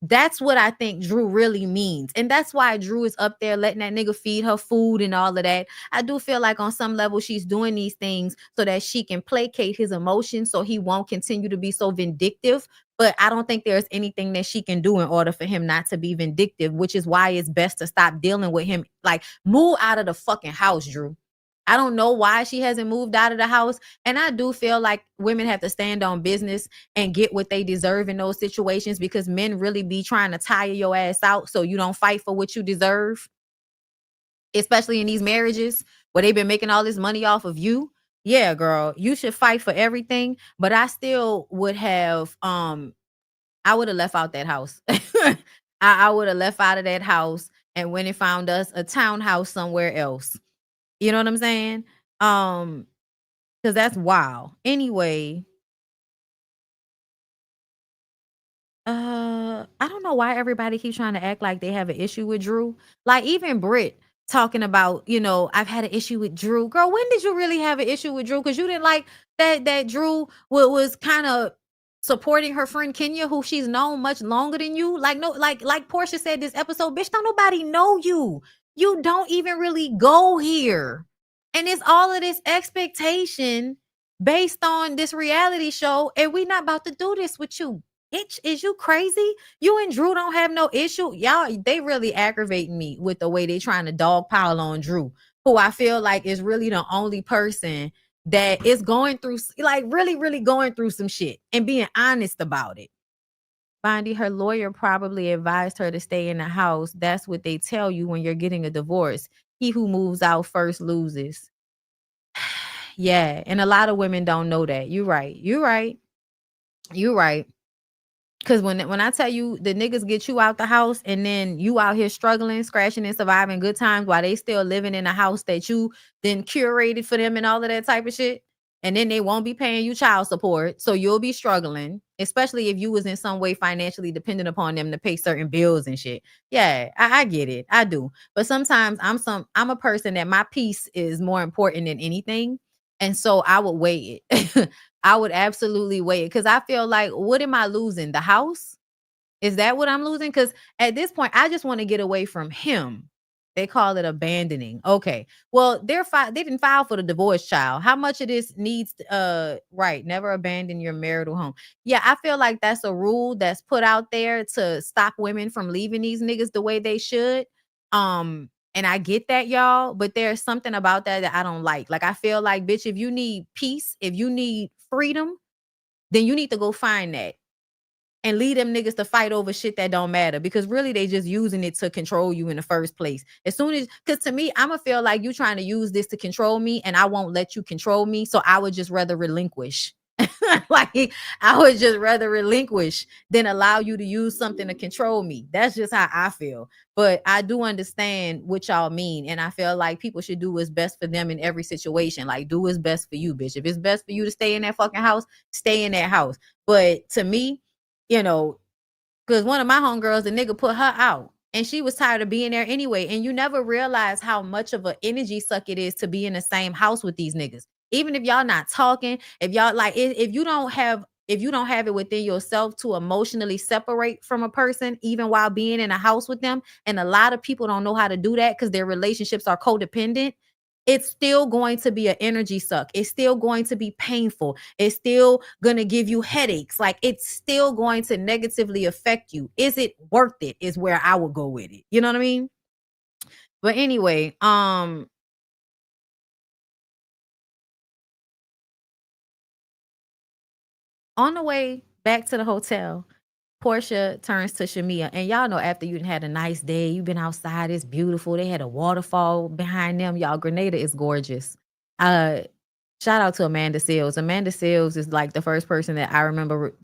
That's what I think Drew really means. And that's why Drew is up there letting that nigga feed her food and all of that. I do feel like on some level she's doing these things so that she can placate his emotions so he won't continue to be so vindictive. But I don't think there's anything that she can do in order for him not to be vindictive, which is why it's best to stop dealing with him. Like, move out of the fucking house, Drew. I don't know why she hasn't moved out of the house. And I do feel like women have to stand on business and get what they deserve in those situations, because men really be trying to tire your ass out so you don't fight for what you deserve, especially in these marriages where they've been making all this money off of you. Yeah, girl, you should fight for everything. But I still would have, I would have left out that house. I would have left out of that house and went and found us a townhouse somewhere else. You know what I'm saying? Because that's wild. Anyway, I don't know why everybody keeps trying to act like they have an issue with Drew. Like, even Britt talking about, I've had an issue with Drew. Girl, when did you really have an issue with Drew? Because you didn't like that Drew was kind of supporting her friend Kenya, who she's known much longer than you. Like, no, like Portia said this episode, bitch, don't nobody know you. You don't even really go here. And it's all of this expectation based on this reality show. And we not about to do this with you. Bitch, is you crazy? You and Drew don't have no issue. Y'all, they really aggravating me with the way they trying to dogpile on Drew, who I feel like is really the only person that is going through, like, really going through some shit and being honest about it. Bondi, her lawyer probably advised her to stay in the house. That's what they tell you when you're getting a divorce. He who moves out first loses. Yeah, and a lot of women don't know that. You're right. You right. Cause when I tell you the niggas get you out the house and then you out here struggling, scratching and surviving good times while they still living in a house that you then curated for them and all of that type of shit. And then they won't be paying you child support. So you'll be struggling, especially if you was in some way financially dependent upon them to pay certain bills and shit. Yeah, I get it. I do. But sometimes I'm a person that my peace is more important than anything. And so I would weigh it. I would absolutely weigh it because I feel like, what am I losing? The house? Is that what I'm losing? Because at this point, I just want to get away from him. They call it abandoning. Okay. Well, they didn't file for the divorce child. How much of this needs right, never abandon your marital home. Yeah, I feel like that's a rule that's put out there to stop women from leaving these niggas the way they should. And I get that, y'all, but there's something about that I don't like. Like, I feel like, bitch, if you need peace, if you need freedom, then you need to go find that and leave them niggas to fight over shit that don't matter, because really they just using it to control you in the first place. As soon as, because to me, I'ma feel like you trying to use this to control me and I won't let you control me. So I would just rather relinquish. Like, I would just rather relinquish than allow you to use something to control me. That's just how I feel. But I do understand what y'all mean. And I feel like people should do what's best for them in every situation. Like, do what's best for you, bitch. If it's best for you to stay in that fucking house, stay in that house. But to me, you know, because one of my homegirls, the nigga put her out and she was tired of being there anyway. And you never realize how much of an energy suck it is to be in the same house with these niggas. Even if y'all not talking, if y'all like, if you don't have it within yourself to emotionally separate from a person, even while being in a house with them, and a lot of people don't know how to do that because their relationships are codependent, it's still going to be an energy suck. It's still going to be painful. It's still going to give you headaches. Like, it's still going to negatively affect you. Is it worth it? Is where I would go with it. You know what I mean? But anyway, on the way back to the hotel, Portia turns to Shamea, and y'all know after you had a nice day, you've been outside, it's beautiful. They had a waterfall behind them. Y'all, Grenada is gorgeous. Shout out to Amanda Seals. Amanda Seals is like the first person that I remember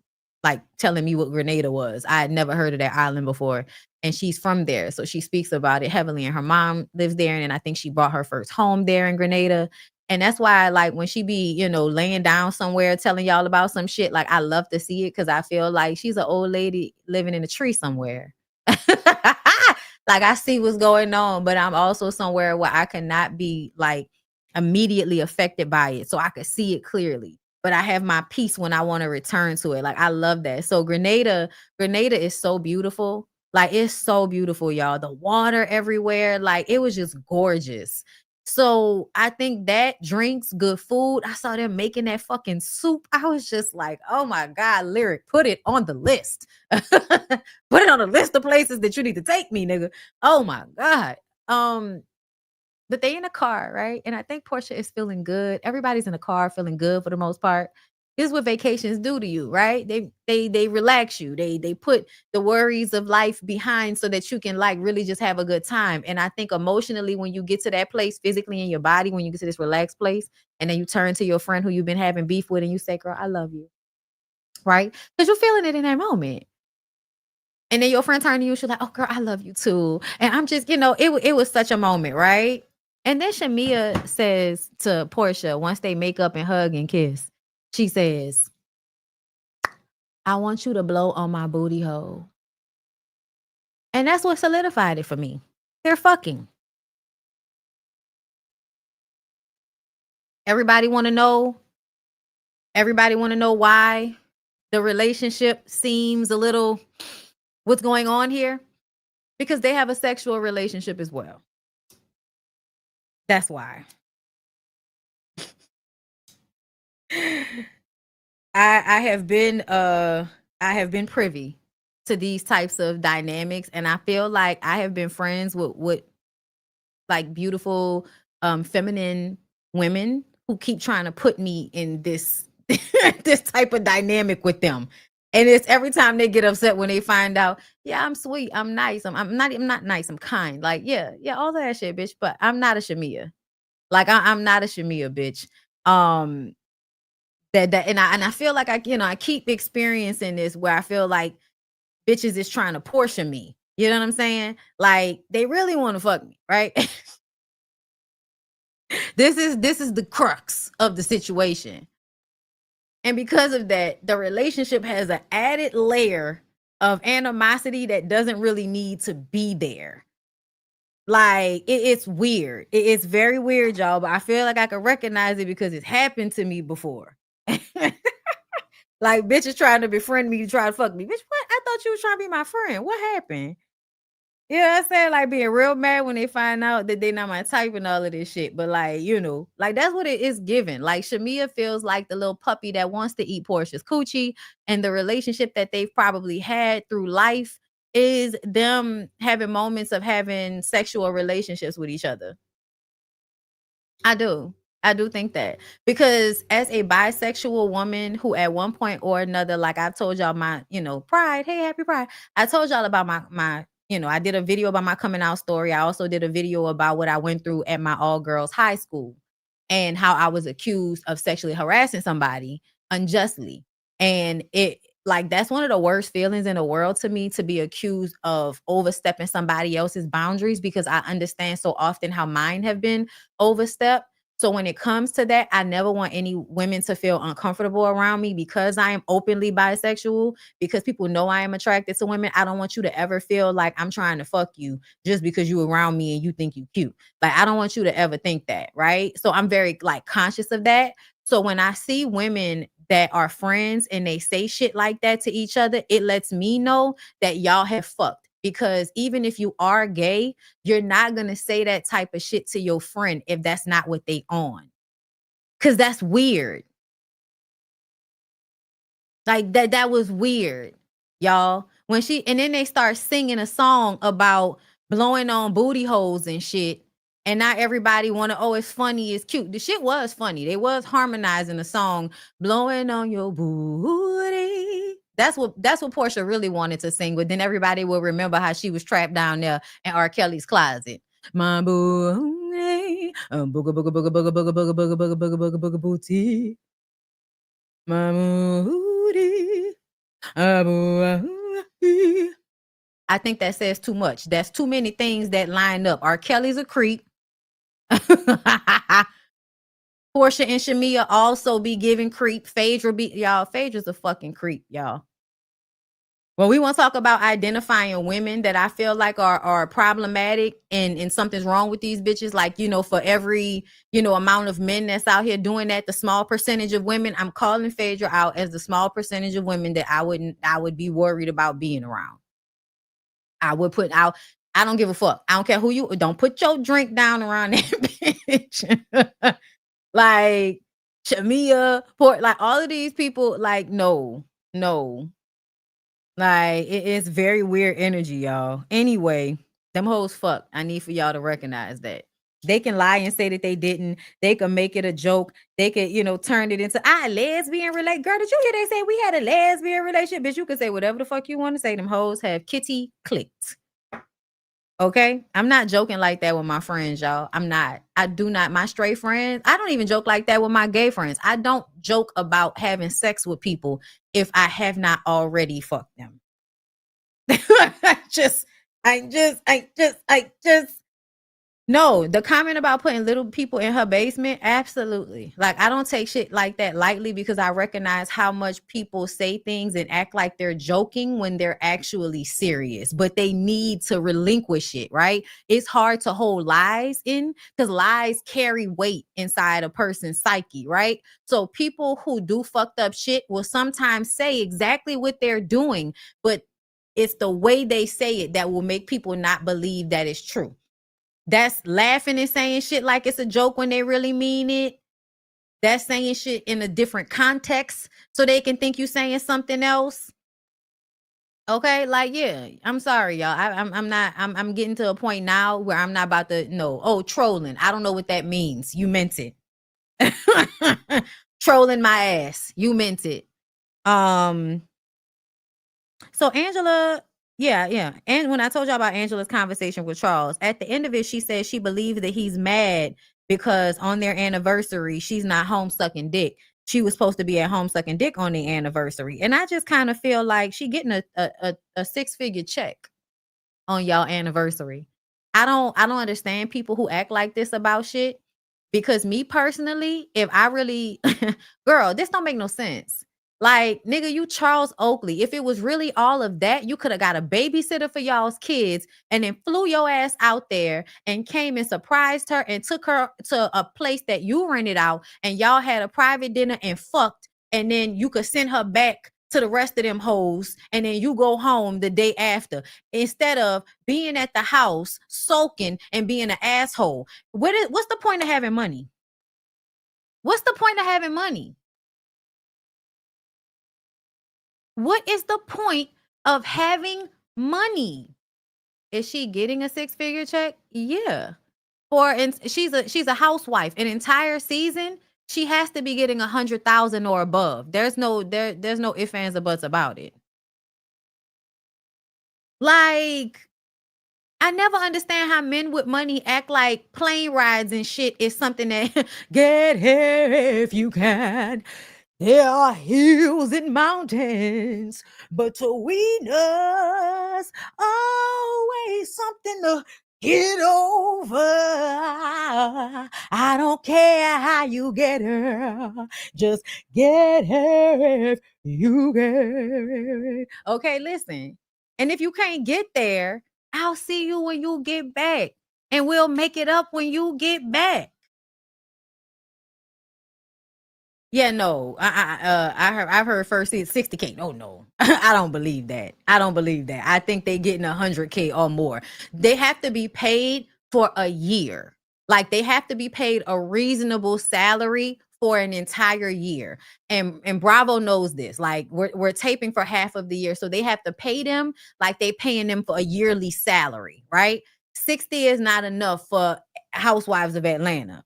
like telling me what Grenada was. I had never heard of that island before. And she's from there. So she speaks about it heavily. And her mom lives there. And I think she bought her first home there in Grenada. And that's why, like, when she be, laying down somewhere telling y'all about some shit, like, I love to see it because I feel like she's an old lady living in a tree somewhere. Like, I see what's going on, but I'm also somewhere where I cannot be like immediately affected by it. So I could see it clearly. But I have my peace when I want to return to it. Like, I love that. So Grenada is so beautiful. Like, it's so beautiful, y'all. The water everywhere. Like, it was just gorgeous. So I think that, drinks, good food. I saw them making that fucking soup. I was just like, oh my God, Lyric, put it on the list. Put it on the list of places that you need to take me, nigga. Oh my God. But they in a car, right? And I think Portia is feeling good. Everybody's in a car feeling good for the most part. This is what vacations do to you, right? They relax you. They put the worries of life behind so that you can like really just have a good time. And I think emotionally, when you get to that place, physically in your body, when you get to this relaxed place, and then you turn to your friend who you've been having beef with and you say, girl, I love you. Right? Because you're feeling it in that moment. And then your friend turned to you, she's like, oh girl, I love you too. And I'm just, it was such a moment, right? And then Shamea says to Portia, once they make up and hug and kiss, she says, I want you to blow on my booty hole. And that's what solidified it for me. They're fucking. Everybody want to know why the relationship seems a little, what's going on here? Because they have a sexual relationship as well. That's why. I have been privy to these types of dynamics, and I feel like I have been friends with like beautiful feminine women who keep trying to put me in this this type of dynamic with them. And it's every time they get upset when they find out, yeah, I'm sweet, I'm nice, I'm not nice, I'm kind. Like, yeah, all that shit, bitch. But I'm not a Shamea. Like, I'm not a Shamea, bitch. And I feel like I keep experiencing this where I feel like bitches is trying to portion me. You know what I'm saying? Like they really want to fuck me, right? This is the crux of the situation. And because of that, the relationship has an added layer of animosity that doesn't really need to be there. Like it's weird. It's very weird, y'all, but I feel like I can recognize it because it's happened to me before. Like bitches trying to befriend me to try to fuck me. Bitch, what? I thought you was trying to be my friend. What happened? You know what I'm saying? Like being real mad when they find out that they not my type and all of this shit. But like, like that's what it is given. Like Shamea feels like the little puppy that wants to eat Portia's coochie, and the relationship that they've probably had through life is them having moments of having sexual relationships with each other. I do think that, because as a bisexual woman who at one point or another, like I've told y'all my, pride, hey, happy pride. I told y'all about my, I did a video about my coming out story. I also did a video about what I went through at my all girls high school and how I was accused of sexually harassing somebody unjustly. And that's one of the worst feelings in the world to me, to be accused of overstepping somebody else's boundaries, because I understand so often how mine have been overstepped. So when it comes to that, I never want any women to feel uncomfortable around me because I am openly bisexual, because people know I am attracted to women. I don't want you to ever feel like I'm trying to fuck you just because you around me and you think you cute. Like, I don't want you to ever think that, right? So I'm very conscious of that. So when I see women that are friends and they say shit like that to each other, it lets me know that y'all have fucked. Because even if you are gay, you're not going to say that type of shit to your friend if that's not what they on. Because that's weird. Like that was weird, y'all. And then they start singing a song about blowing on booty holes and shit. And not everybody want to, oh, it's funny, it's cute. The shit was funny. They was harmonizing the song, blowing on your booty. That's what Portia really wanted to sing. But then everybody will remember how she was trapped down there in R. Kelly's closet. My booty, booga booga booga booga booga booga booga booga booga booga booga booty. My booty. I think that says too much. That's too many things that line up. R. Kelly's a creep. Portia and Shamea also be giving creep. Phaedra's a fucking creep, y'all. When we want to talk about identifying women that I feel like are problematic and something's wrong with these bitches, like, for every, amount of men that's out here doing that, the small percentage of women, I'm calling Phaedra out as the small percentage of women that I would be worried about being around. I don't give a fuck. I don't care who you, don't put your drink down around that bitch. Like Shamea, all of these people, no. Like, it's very weird energy, y'all. Anyway, them hoes fuck. I need for y'all to recognize that. They can lie and say that they didn't. They can make it a joke. They can, turn it into lesbian relate. Girl, did you hear they say we had a lesbian relationship? Bitch, you can say whatever the fuck you want to say. Them hoes have kitty clicked. Okay? I'm not joking like that with my friends, y'all. I'm not. I do not. My straight friends, I don't even joke like that with my gay friends. I don't joke about having sex with people if I have not already fucked them. No, the comment about putting little people in her basement, absolutely. Like, I don't take shit like that lightly, because I recognize how much people say things and act like they're joking when they're actually serious, but they need to relinquish it, right? It's hard to hold lies in, because lies carry weight inside a person's psyche, right? So people who do fucked up shit will sometimes say exactly what they're doing, but it's the way they say it that will make people not believe that it's true. That's laughing and saying shit like it's a joke when they really mean it. That's saying shit in a different context so they can think you saying something else. Okay, yeah, I'm sorry, y'all. I'm getting to a point now where I'm not about to trolling. I don't know what that means. You meant it. Trolling my ass. You meant it. So Angela, yeah. And when I told y'all about Angela's conversation with Charles, at the end of it, she said she believes that he's mad because on their anniversary, she's not home sucking dick. she was supposed to be at home sucking dick on the anniversary. And I just kind of feel like she getting a 6-figure check on y'all anniversary. I don't understand people who act like this about shit, because me personally, if I really girl, this don't make no sense. Like, nigga, you Charles Oakley. If it was really all of that, you could have got a babysitter for y'all's kids and then flew your ass out there and came and surprised her and took her to a place that you rented out and y'all had a private dinner and fucked, and then you could send her back to the rest of them hoes and then you go home the day after, instead of being at the house soaking and being an asshole. What's the point of having money? What's the point of having money? What is the point of having money? Is she getting a 6-figure check? Yeah. She's a housewife. An entire season, she has to be getting 100,000 or above. There's no ifs, ands, or buts about it. Like, I never understand how men with money act like plane rides and shit is something that get here if you can. There are hills and mountains between us, always something to get over. I don't care how you get her, just get her if you get. Okay, listen. And if you can't get there, I'll see you when you get back, and we'll make it up when you get back. Yeah, no, I've heard first season 60K. Oh no, I don't believe that. I think they getting 100K or more. They have to be paid for a year. Like, they have to be paid a reasonable salary for an entire year. And Bravo knows this. Like, we're taping for half of the year, so they have to pay them like they paying them for a yearly salary, right? 60 is not enough for Housewives of Atlanta.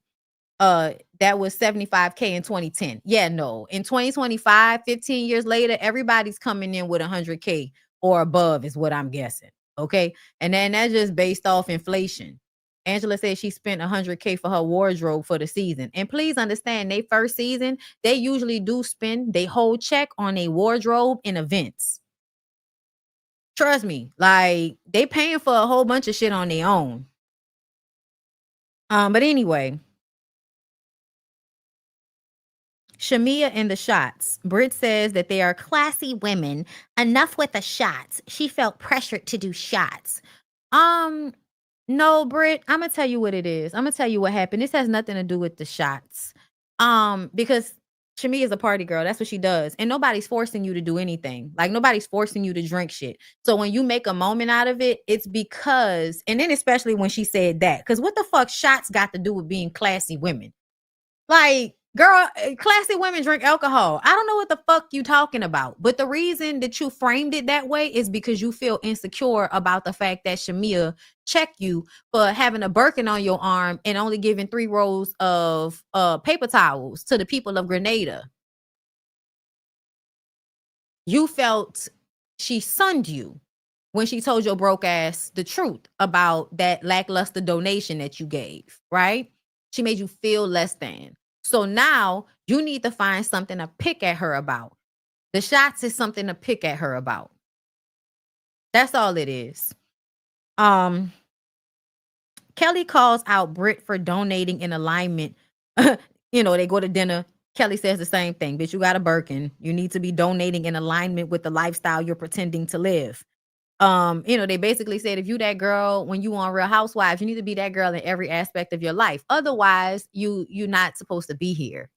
That was 75K in 2010. Yeah, no. In 2025, 15 years later, everybody's coming in with 100K or above is what I'm guessing. Okay. And then that's just based off inflation. Angela said she spent 100K for her wardrobe for the season. And please understand, they first season, they usually do spend their whole check on a wardrobe and events. Trust me, like, they paying for a whole bunch of shit on their own. But anyway, Shamea and the shots. Britt says that they are classy women. Enough with the shots. She felt pressured to do shots. No, Britt, I'm gonna tell you what it is. I'm gonna tell you what happened. This has nothing to do with the shots. Because Shamea is a party girl. That's what she does. And nobody's forcing you to do anything. Like, nobody's forcing you to drink shit. So when you make a moment out of it, it's because, and then especially when she said that, because what the fuck shots got to do with being classy women? Like, girl, classy women drink alcohol. I don't know what the fuck you talking about. But the reason that you framed it that way is because you feel insecure about the fact that Shamea checked you for having a Birkin on your arm and only giving 3 rolls of paper towels to the people of Grenada. You felt she sunned you when she told your broke ass the truth about that lackluster donation that you gave, right? She made you feel less than. So now you need to find something to pick at her about. The shots is something to pick at her about. That's all it is. Kelly calls out Britt for donating in alignment. They go to dinner. Kelly says the same thing. Bitch, you got a Birkin. You need to be donating in alignment with the lifestyle you're pretending to live. They basically said, if you that girl when you on Real Housewives, you need to be that girl in every aspect of your life. Otherwise, you're not supposed to be here.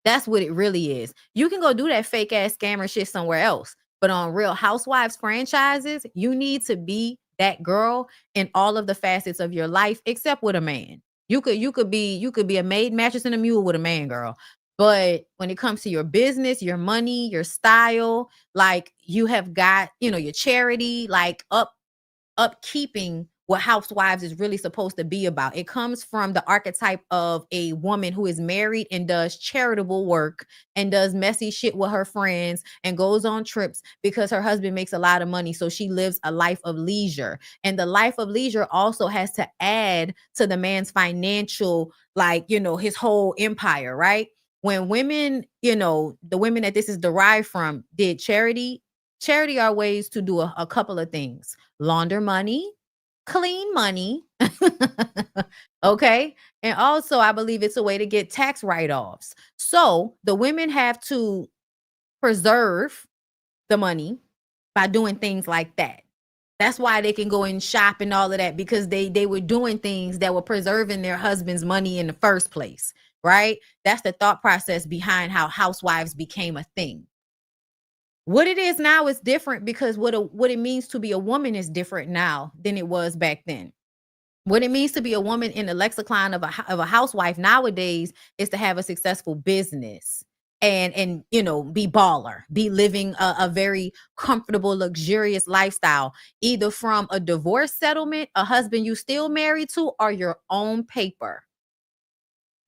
That's what it really is. You can go do that fake ass scammer shit somewhere else, but on Real Housewives franchises, you need to be that girl in all of the facets of your life, except with a man. You could be a maid, mattress, and a mule with a man, girl. But when it comes to your business, your money, your style, like, you have got, your charity, like, upkeeping what Housewives is really supposed to be about. It comes from the archetype of a woman who is married and does charitable work and does messy shit with her friends and goes on trips because her husband makes a lot of money. So she lives a life of leisure. And the life of leisure also has to add to the man's financial, his whole empire, right? when women, the women that this is derived from did charity are ways to do a couple of things: launder money, clean money. Okay. And also, I believe it's a way to get tax write-offs. So the women have to preserve the money by doing things like that. That's why they can go and shop and all of that, because they were doing things that were preserving their husband's money in the first place, right? That's the thought process behind how housewives became a thing. What it is now is different, because what it means to be a woman is different now than it was back then. What it means to be a woman in the lexicon of a housewife nowadays is to have a successful business and be baller, be living a very comfortable, luxurious lifestyle, either from a divorce settlement, a husband you still married to, or your own paper.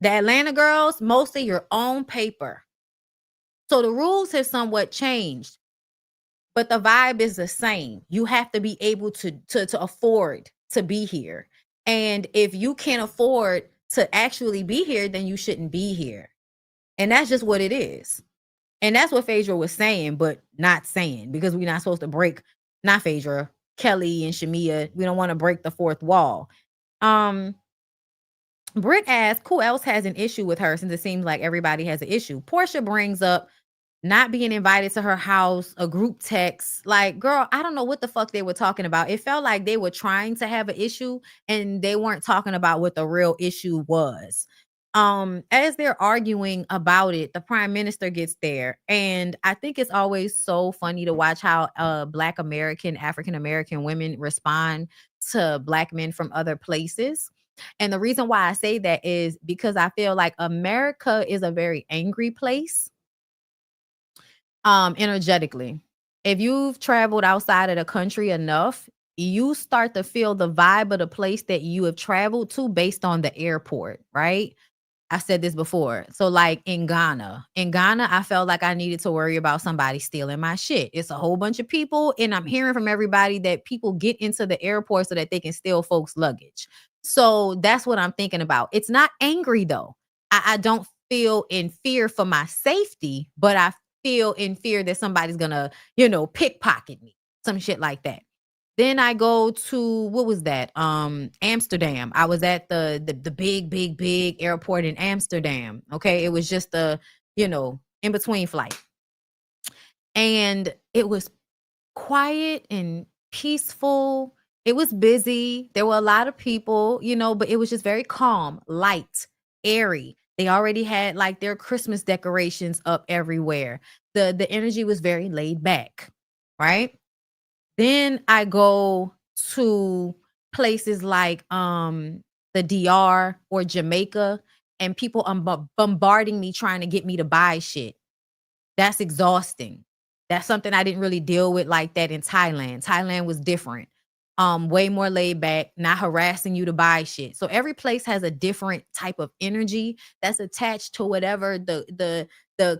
The Atlanta girls, mostly your own paper. So the rules have somewhat changed, but the vibe is the same. You have to be able to afford to be here. And if you can't afford to actually be here, then you shouldn't be here. And that's just what it is. And that's what Phaedra was saying, but not saying, because we're not supposed to break, not Phaedra, Kelly and Shamea. We don't want to break the fourth wall. Britt asks, who else has an issue with her, since it seems like everybody has an issue? Portia brings up not being invited to her house, a group text. Like, girl, I don't know what the fuck they were talking about. It felt like they were trying to have an issue and they weren't talking about what the real issue was. As they're arguing about it, the prime minister gets there. And I think it's always so funny to watch how Black American, African American women respond to Black men from other places. And the reason why I say that is because I feel like America is a very angry place. Energetically, if you've traveled outside of the country enough, you start to feel the vibe of the place that you have traveled to based on the airport, right? I said this before. So like in Ghana, I felt like I needed to worry about somebody stealing my shit. It's a whole bunch of people, and I'm hearing from everybody that people get into the airport so that they can steal folks' luggage. So that's what I'm thinking about. It's not angry though. I don't feel in fear for my safety, but I feel in fear that somebody's gonna, pickpocket me, some shit like that. Then I go to, what was that? Amsterdam. I was at the big airport in Amsterdam. Okay. It was just a, in between flight. And it was quiet and peaceful. It was busy. There were a lot of people, but it was just very calm, light, airy. They already had like their Christmas decorations up everywhere. The energy was very laid back, right? Then I go to places like the DR or Jamaica, and people are bombarding me trying to get me to buy shit. That's exhausting. That's something I didn't really deal with like that in Thailand. Thailand was different. Way more laid back, not harassing you to buy shit. So every place has a different type of energy that's attached to whatever the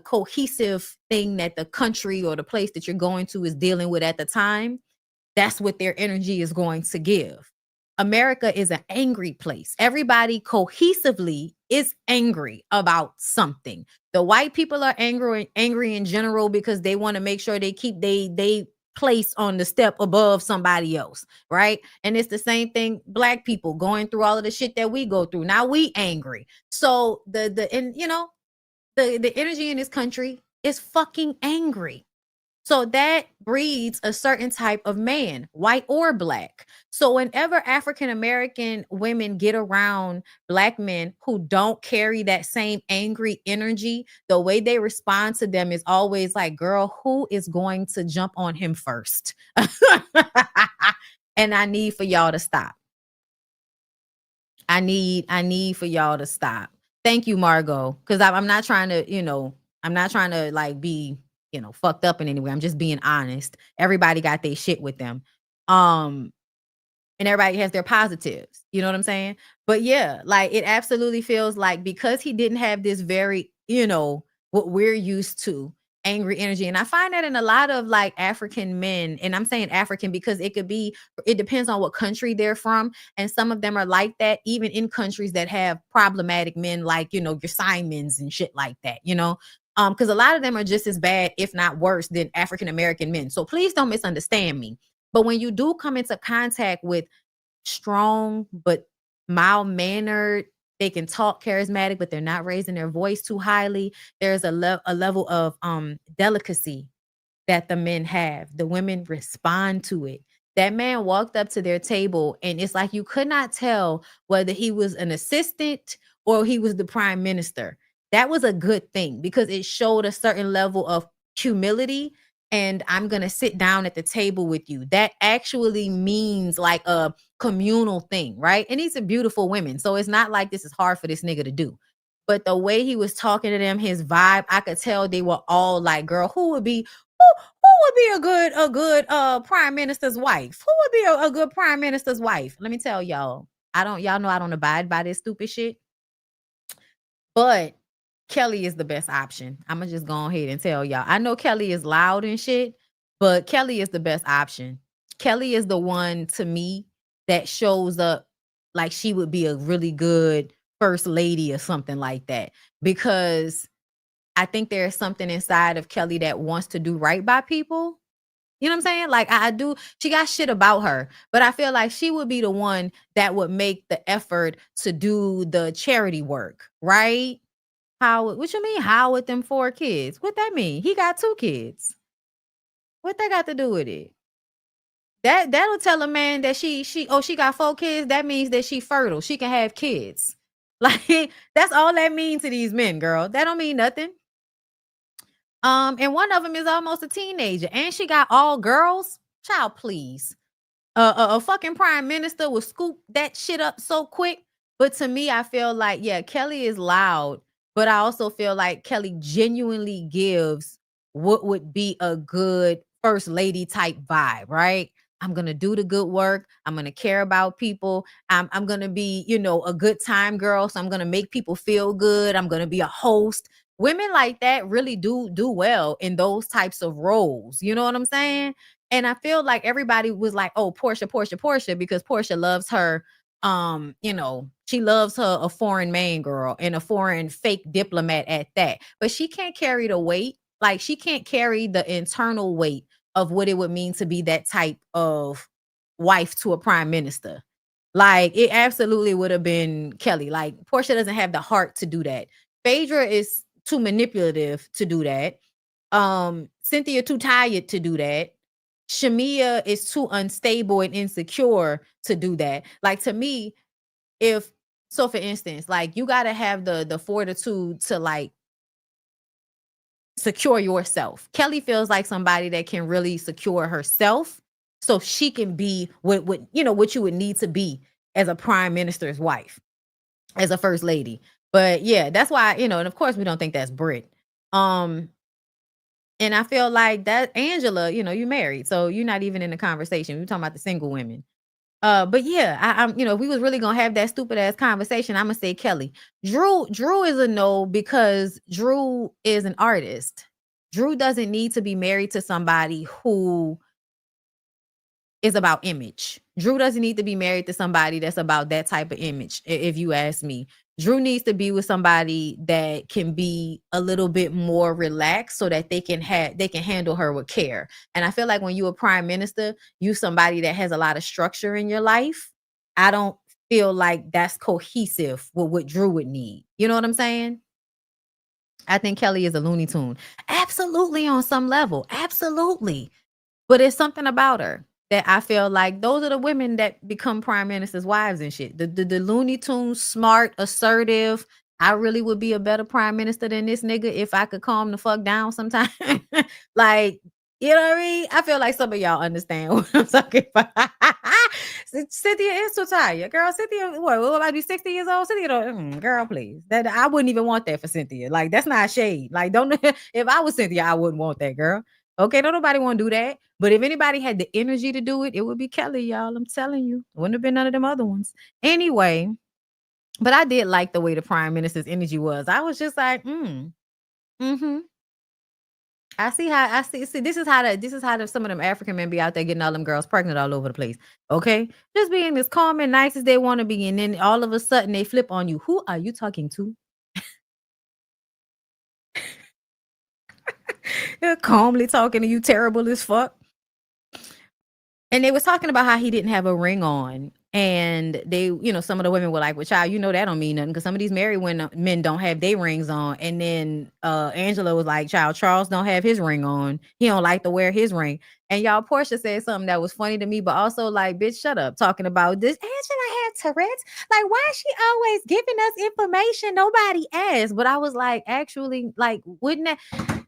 cohesive thing that the country or the place that you're going to is dealing with at the time. That's what their energy is going to give. America is an angry place. Everybody cohesively is angry about something. The white people are angry in general because they want to make sure they keep they place on the step above somebody else, right? And it's the same thing, Black people going through all of the shit that we go through. Now we angry. So the energy in this country is fucking angry. So that breeds a certain type of man, white or Black. So whenever African American women get around Black men who don't carry that same angry energy, the way they respond to them is always like, girl, who is going to jump on him first? And I need for y'all to stop. I need for y'all to stop. Thank you, Margot. Because I'm not trying to, like be fucked up in any way. I'm just being honest. Everybody got their shit with them. And everybody has their positives. You know what I'm saying? But yeah, like it absolutely feels like because he didn't have this very, what we're used to, angry energy. And I find that in a lot of like African men. And I'm saying African because it depends on what country they're from. And some of them are like that, even in countries that have problematic men, like, you know, your Simons and shit like that, you know? Because a lot of them are just as bad, if not worse, than African American men. So please don't misunderstand me. But when you do come into contact with strong but mild mannered, they can talk charismatic, but they're not raising their voice too highly. There's a level of delicacy that the men have. The women respond to it. That man walked up to their table, and it's like you could not tell whether he was an assistant or he was the prime minister. That was a good thing because it showed a certain level of humility. And I'm going to sit down at the table with you. That actually means like a communal thing, right? And these are beautiful women. So it's not like this is hard for this nigga to do. But the way he was talking to them, his vibe, I could tell they were all like, girl, who would be a good prime minister's wife? Who would be a good prime minister's wife? Let me tell y'all. Y'all know I don't abide by this stupid shit. But Kelly is the best option. I'm gonna just go ahead and tell y'all. I know Kelly is loud and shit, but Kelly is the best option. Kelly is the one to me that shows up like she would be a really good first lady or something like that. Because I think there's something inside of Kelly that wants to do right by people. You know what I'm saying? Like I do, she got shit about her, but I feel like she would be the one that would make the effort to do the charity work, right? Howard, what you mean Howard with them 4 kids? What that mean? He got 2 kids. What that got to do with it? That'll tell a man that she got 4 kids. That means that she fertile. She can have kids. Like that's all that means to these men, girl. That don't mean nothing. And one of them is almost a teenager, and she got all girls. Child, please. A fucking prime minister will scoop that shit up so quick. But to me, I feel like, yeah, Kelly is loud, but I also feel like Kelly genuinely gives what would be a good first lady type vibe, right? I'm gonna do the good work. I'm gonna care about people. I'm gonna be, you know, a good time girl. So I'm gonna make people feel good. I'm gonna be a host. Women like that really do well in those types of roles. You know what I'm saying? And I feel like everybody was like, oh, Portia, because Portia loves her. You know, she loves her a foreign main girl and a foreign fake diplomat at that. But she can't carry the weight. Like she can't carry the internal weight of what it would mean to be that type of wife to a prime minister. Like it absolutely would have been Kelly. Like Portia doesn't have the heart to do that. Phaedra is too manipulative to do that. Cynthia too tired to do that. Shamea is too unstable and insecure to do that. Like to me, for instance, like you gotta have the fortitude to like secure yourself. Kelly feels like somebody that can really secure herself so she can be what you would need to be as a prime minister's wife, as a first lady. But yeah, that's why, and of course we don't think that's Brit. And I feel like that Angela, you married, so you're not even in the conversation. We're talking about the single women. But yeah, I'm, if we was really gonna have that stupid ass conversation, I'm gonna say Kelly. Drew is a no because Drew is an artist. Drew doesn't need to be married to somebody who is about image. Drew doesn't need to be married to somebody that's about that type of image, if you ask me. Drew needs to be with somebody that can be a little bit more relaxed so that they can handle her with care. And I feel like when you're a prime minister, you somebody that has a lot of structure in your life. I don't feel like that's cohesive with what Drew would need. You know what I'm saying? I think Kelly is a Looney Tune. Absolutely, on some level. Absolutely. But it's something about her that I feel like those are the women that become prime ministers' wives and shit. The Looney Tunes, smart, assertive. I really would be a better prime minister than this nigga if I could calm the fuck down sometime. Like, you know what I mean? I feel like some of y'all understand what I'm talking about. Cynthia is so tired. Girl, Cynthia, what might be 60 years old? Cynthia, girl, please. That I wouldn't even want that for Cynthia. Like, that's not shade. Like, don't if I was Cynthia, I wouldn't want that, girl. Okay, don't nobody want to do that. But if anybody had the energy to do it, it would be Kelly, y'all. I'm telling you. Wouldn't have been none of them other ones. Anyway, but I did like the way the prime minister's energy was. I was just like, mm-hmm. I see how I see. See, this is how some of them African men be out there getting all them girls pregnant all over the place. Okay, just being as calm and nice as they want to be, and then all of a sudden they flip on you. Who are you talking to? They're calmly talking to you, terrible as fuck. And they was talking about how he didn't have a ring on. And they, some of the women were like, well, child, that don't mean nothing because some of these married men don't have their rings on. And then Angela was like, child, Charles don't have his ring on. He don't like to wear his ring. And y'all, Portia said something that was funny to me, but also like, bitch, shut up talking about this. Angela had Tourette's. Like, why is she always giving us information nobody asked? But I was like, actually, like, wouldn't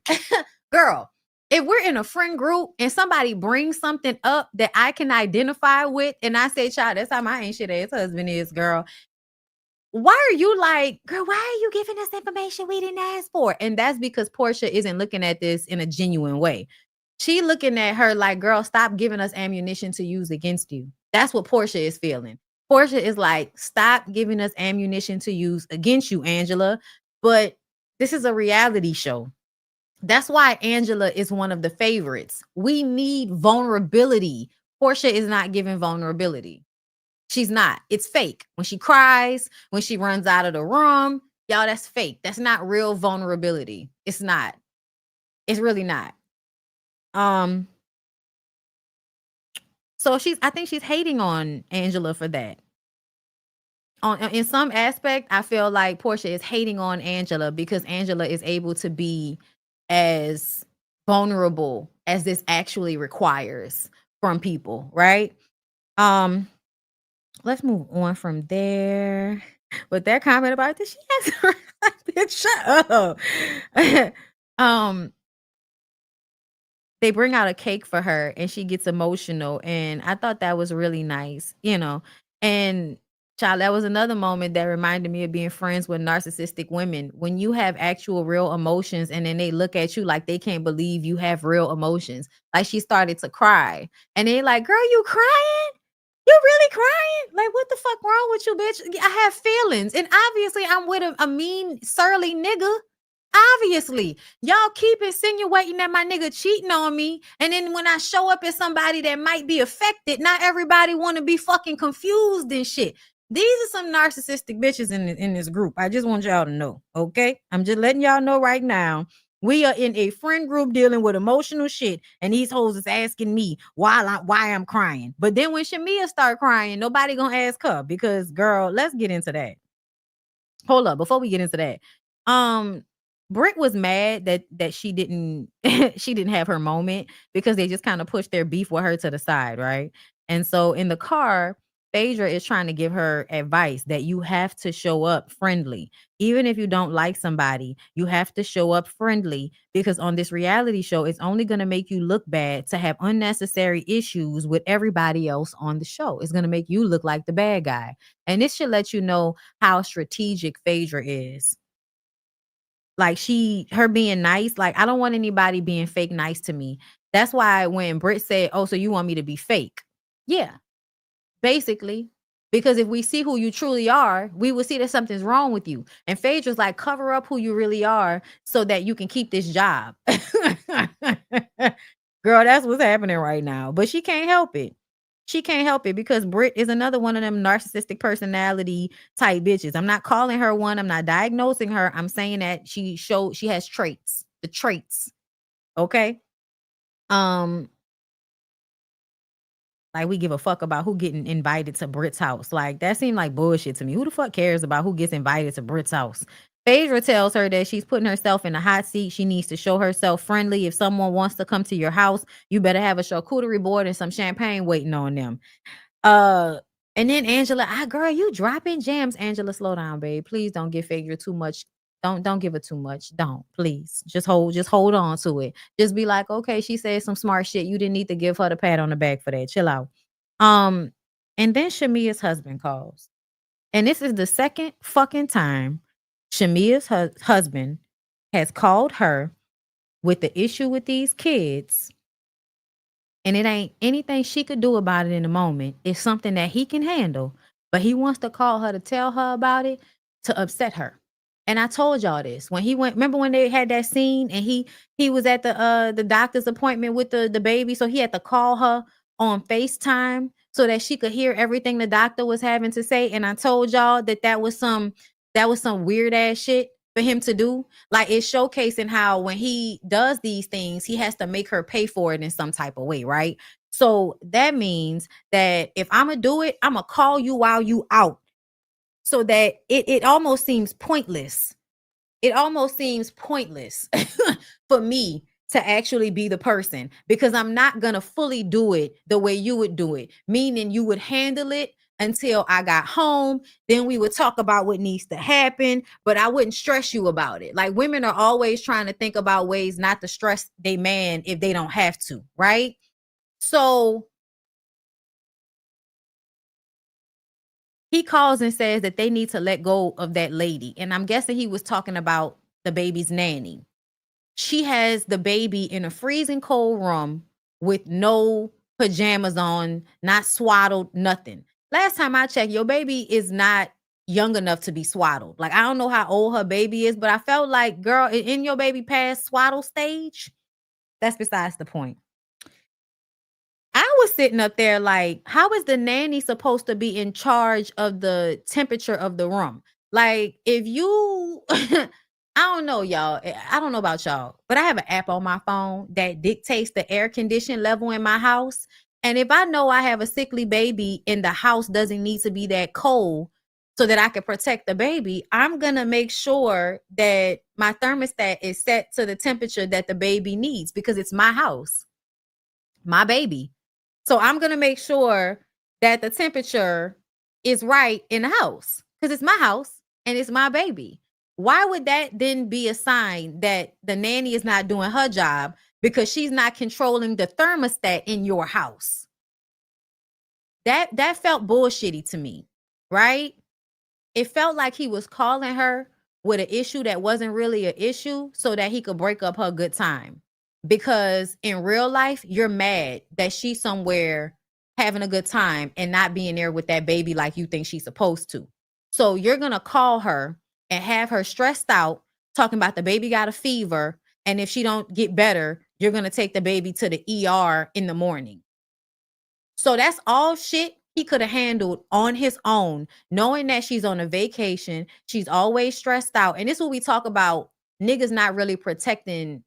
that, girl, if we're in a friend group and somebody brings something up that I can identify with, and I say, child, that's how my ain't shit ass husband is, girl. Why are you like, girl, why are you giving us information we didn't ask for? And that's because Portia isn't looking at this in a genuine way. She looking at her like, girl, stop giving us ammunition to use against you. That's what Portia is feeling. Portia is like, stop giving us ammunition to use against you, Angela. But this is a reality show. That's why Angela is one of the favorites. We need vulnerability. Portia is not giving vulnerability. She's not. It's fake. When she cries, when she runs out of the room, y'all, that's fake. That's not real vulnerability. It's not. It's really not. So I think she's hating on Angela for that. In some aspect, I feel like Portia is hating on Angela because Angela is able to be as vulnerable as this actually requires from people, right? Let's move on from there. With that comment about this, she has bitch, shut up. They bring out a cake for her and she gets emotional, and I thought that was really nice, and child, that was another moment that reminded me of being friends with narcissistic women. When you have actual real emotions and then they look at you like they can't believe you have real emotions. Like she started to cry and they like, girl, you crying? You really crying? Like, what the fuck wrong with you, bitch? I have feelings. And obviously I'm with a mean, surly nigga. Obviously, y'all keep insinuating that my nigga cheating on me. And then when I show up as somebody that might be affected, not everybody want to be fucking confused and shit. These are some narcissistic bitches in this group. I just want y'all to know, okay? I'm just letting y'all know right now. We are in a friend group dealing with emotional shit, and these hoes is asking me why I'm crying. But then when Shamea start crying, nobody gonna ask her because, girl, let's get into that. Hold up, before we get into that, Britt was mad that she didn't she didn't have her moment because they just kind of pushed their beef with her to the side, right? And so in the car, Phaedra is trying to give her advice that you have to show up friendly. Even if you don't like somebody, you have to show up friendly because on this reality show, it's only going to make you look bad to have unnecessary issues with everybody else on the show. It's going to make you look like the bad guy. And this should let you know how strategic Phaedra is. Like her being nice, like I don't want anybody being fake nice to me. That's why when Britt said, oh, so you want me to be fake? Yeah, basically. Because if we see who you truly are, we will see that something's wrong with you. And Phaedra's like, cover up who you really are so that you can keep this job. Girl, that's what's happening right now. But she can't help it. She can't help it because Britt is another one of them narcissistic personality type bitches. I'm not calling her one. I'm not diagnosing her. I'm saying that she has traits. The traits. Okay. Like we give a fuck about who getting invited to Britt's house. Like that seemed like bullshit to me. Who the fuck cares about who gets invited to Britt's house? Phaedra tells her that she's putting herself in a hot seat. She needs to show herself friendly. If someone wants to come to your house, you better have a charcuterie board and some champagne waiting on them. And then Angela, girl, you dropping gems. Angela, slow down, babe. Please don't give Phaedra too much. Don't give her too much. Don't, please. Just hold on to it. Just be like, okay, she said some smart shit. You didn't need to give her the pat on the back for that. Chill out. And then Shamea's husband calls. And this is the second fucking time Shamea's husband has called her with the issue with these kids. And it ain't anything she could do about it in the moment. It's something that he can handle. But he wants to call her to tell her about it to upset her. And I told y'all this when he went. Remember when they had that scene and he was at the doctor's appointment with the baby, so he had to call her on FaceTime so that she could hear everything the doctor was having to say. And I told y'all that was some weird ass shit for him to do. Like, it's showcasing how when he does these things, he has to make her pay for it in some type of way, right? So that means that if I'm gonna do it, I'm gonna call you while you out, so that it almost seems pointless. It almost seems pointless for me to actually be the person, because I'm not gonna fully do it the way you would do it, meaning you would handle it until I got home. Then we would talk about what needs to happen, but I wouldn't stress you about it. Like, women are always trying to think about ways not to stress their man if they don't have to, right? So he calls and says that they need to let go of that lady. And I'm guessing he was talking about the baby's nanny. She has the baby in a freezing cold room with no pajamas on, not swaddled, nothing. Last time I checked, your baby is not young enough to be swaddled. Like, I don't know how old her baby is, but I felt like, girl, in your baby past swaddle stage? That's besides the point. I was sitting up there like, how is the nanny supposed to be in charge of the temperature of the room? Like, if you, I don't know, y'all. I don't know about y'all, but I have an app on my phone that dictates the air condition level in my house. And if I know I have a sickly baby and the house doesn't need to be that cold so that I can protect the baby, I'm going to make sure that my thermostat is set to the temperature that the baby needs, because it's my house, my baby. So I'm going to make sure that the temperature is right in the house, because it's my house and it's my baby. Why would that then be a sign that the nanny is not doing her job because she's not controlling the thermostat in your house? That felt bullshitty to me, right? It felt like he was calling her with an issue that wasn't really an issue so that he could break up her good time. Because in real life, you're mad that she's somewhere having a good time and not being there with that baby like you think she's supposed to. So you're going to call her and have her stressed out, talking about the baby got a fever, and if she don't get better, you're going to take the baby to the ER in the morning. So that's all shit he could have handled on his own, knowing that she's on a vacation. She's always stressed out. And this is what we talk about, niggas not really protecting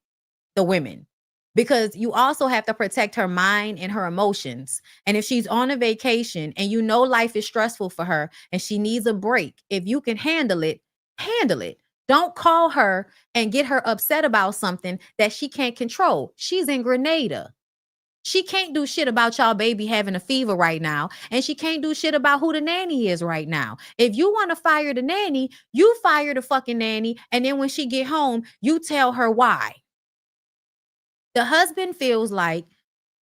the women, because you also have to protect her mind and her emotions. And if she's on a vacation and you know life is stressful for her and she needs a break, if you can handle it, handle it. Don't call her and get her upset about something that she can't control. She's in Grenada. She can't do shit about y'all baby having a fever right now. And she can't do shit about who the nanny is right now. If you want to fire the nanny, you fire the fucking nanny. And then when she get home, you tell her why. The husband feels like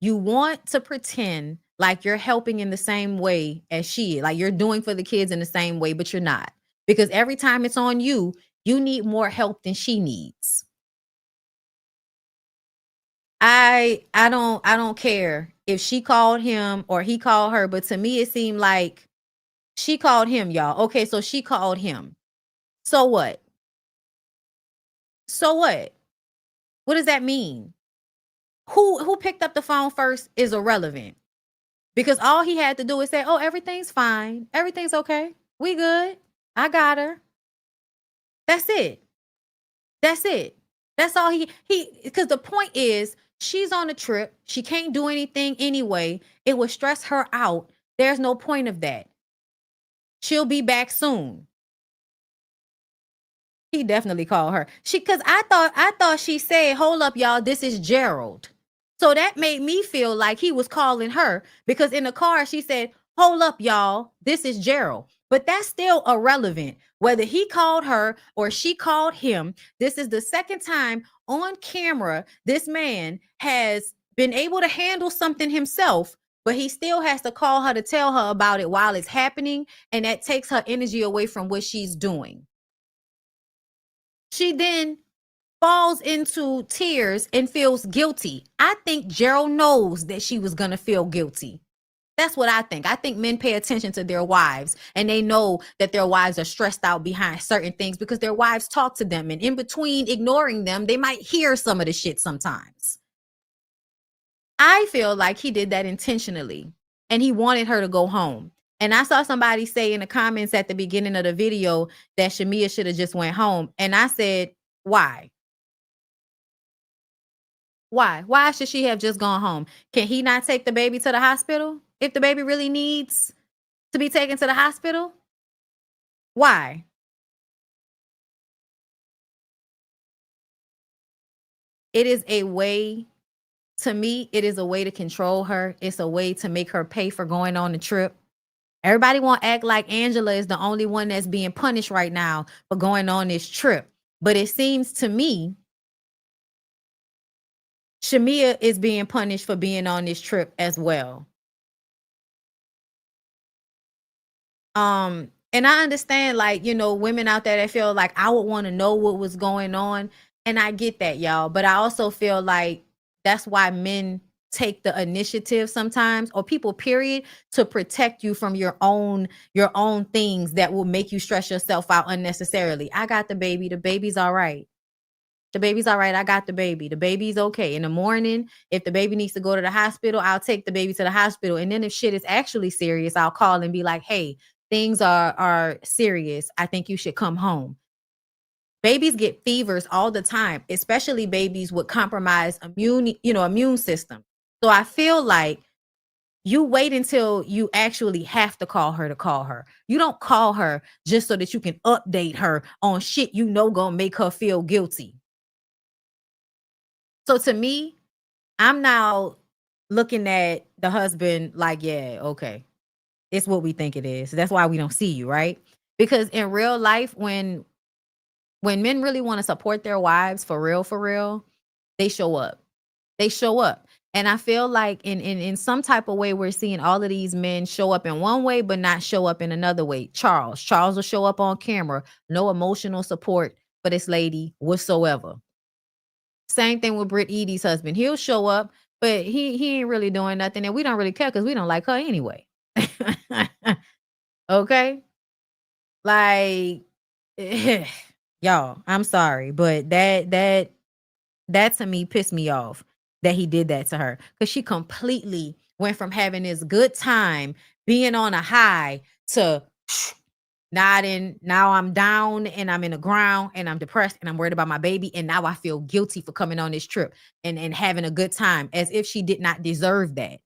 you want to pretend like you're helping in the same way as she is, like you're doing for the kids in the same way, but you're not. Because every time it's on you, you need more help than she needs. I don't care if she called him or he called her, but to me it seemed like she called him, y'all. Okay, so she called him. So what? So what? What does that mean? Who picked up the phone first is irrelevant, because all he had to do is say, "Oh, everything's fine. Everything's okay. We good. I got her." That's it. That's it. That's all he because the point is, she's on a trip. She can't do anything anyway. It would stress her out. There's no point of that. She'll be back soon. He definitely called her. Because I thought she said, "Hold up, y'all. This is Gerald." So that made me feel like he was calling her, because in the car she said, "Hold up, y'all. This is Gerald." But that's still irrelevant. Whether he called her or she called him, this is the second time on camera this man has been able to handle something himself, but he still has to call her to tell her about it while it's happening, and that takes her energy away from what she's doing. She then falls into tears and feels guilty. I think Gerald knows that she was going to feel guilty. That's what I think. I think men pay attention to their wives, and they know that their wives are stressed out behind certain things because their wives talk to them, and in between ignoring them, they might hear some of the shit sometimes. I feel like he did that intentionally, and he wanted her to go home. And I saw somebody say in the comments at the beginning of the video that Shamea should have just went home. And I said, why? Why? Why should she have just gone home? Can he not take the baby to the hospital if the baby really needs to be taken to the hospital? Why? It is a way, to me, it is a way to control her. It's a way to make her pay for going on the trip. Everybody want to act like Angela is the only one that's being punished right now for going on this trip. But it seems to me Shamea is being punished for being on this trip as well. And I understand, like, you know, women out there that feel like I would want to know what was going on. And I get that, y'all. But I also feel like that's why men take the initiative sometimes, or people, period, to protect you from your own things that will make you stress yourself out unnecessarily. I got the baby. The baby's all right. The baby's all right. I got the baby. The baby's okay. In the morning, if the baby needs to go to the hospital, I'll take the baby to the hospital. And then if shit is actually serious, I'll call and be like, hey, things are serious. I think you should come home. Babies get fevers all the time, especially babies with compromised immune system. So I feel like you wait until you actually have to call her. You don't call her just so that you can update her on shit you know gonna make her feel guilty. So to me, I'm now looking at the husband like, yeah, okay, it's what we think it is. That's why we don't see you, right? Because in real life, when men really want to support their wives for real, they show up. They show up. And I feel like in some type of way, we're seeing all of these men show up in one way, but not show up in another way. Charles will show up on camera, no emotional support for this lady whatsoever. Same thing with Britt Edie's husband. He'll show up, but he ain't really doing nothing, and we don't really care because we don't like her anyway. Okay? Like, y'all, I'm sorry, but that to me pissed me off that he did that to her, because she completely went from having this good time, being on a high, to now I'm down and I'm in the ground and I'm depressed and I'm worried about my baby, and now I feel guilty for coming on this trip and having a good time, as if she did not deserve that.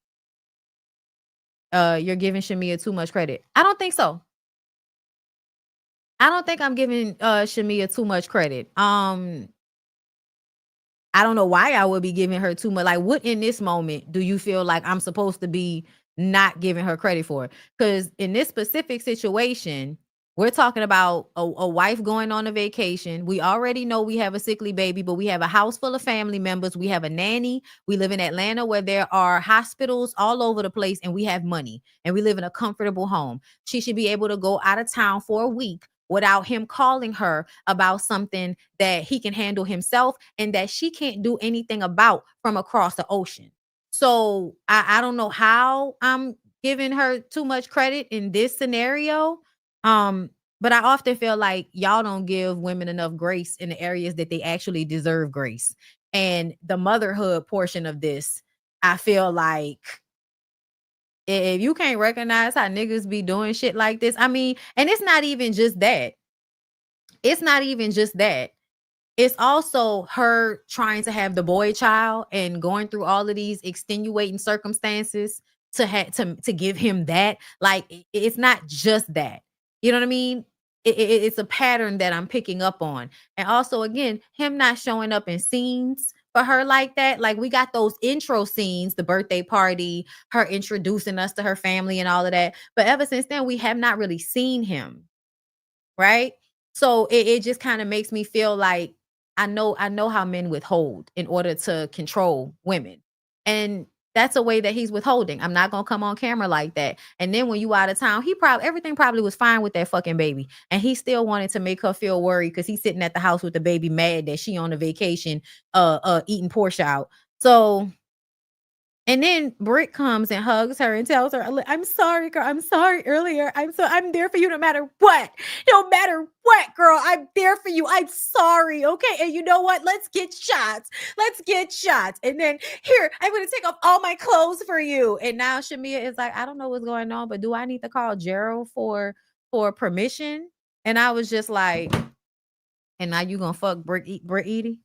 You're giving Shamea too much credit. I don't think so. I don't think I'm giving Shamea too much credit. I don't know why I would be giving her too much. Like, what in this moment do you feel like I'm supposed to be not giving her credit for? Because in this specific situation, we're talking about a wife going on a vacation. We already know we have a sickly baby, but we have a house full of family members. We have a nanny. We live in Atlanta, where there are hospitals all over the place, and we have money, and we live in a comfortable home. She should be able to go out of town for a week without him calling her about something that he can handle himself and that she can't do anything about from across the ocean. So I don't know how I'm giving her too much credit in this scenario. But I often feel like y'all don't give women enough grace in the areas that they actually deserve grace. And the motherhood portion of this, I feel like, if you can't recognize how niggas be doing shit like this, I mean, and it's not even just that. It's not even just that. It's also her trying to have the boy child and going through all of these extenuating circumstances to give him that. Like, it's not just that. You know what I mean? It's a pattern that I'm picking up on. And also, again, him not showing up in scenes for her like that. Like, we got those intro scenes, the birthday party, her introducing us to her family and all of that. But ever since then, we have not really seen him. Right? So it just kind of makes me feel like I know how men withhold in order to control women. And that's a way that he's withholding. I'm not gonna come on camera like that. And then when you out of town, everything probably was fine with that fucking baby. And he still wanted to make her feel worried because he's sitting at the house with the baby, mad that she on a vacation, eating Porsche out. So And then Britt comes and hugs her and tells her, I'm sorry, girl. I'm sorry earlier. I'm there for you no matter what. No matter what, girl. I'm there for you. I'm sorry. Okay. And you know what? Let's get shots. Let's get shots. And then here, I'm going to take off all my clothes for you. And now Shamea is like, I don't know what's going on, but do I need to call Gerald for permission? And I was just like, and now you gonna fuck Britt Edie?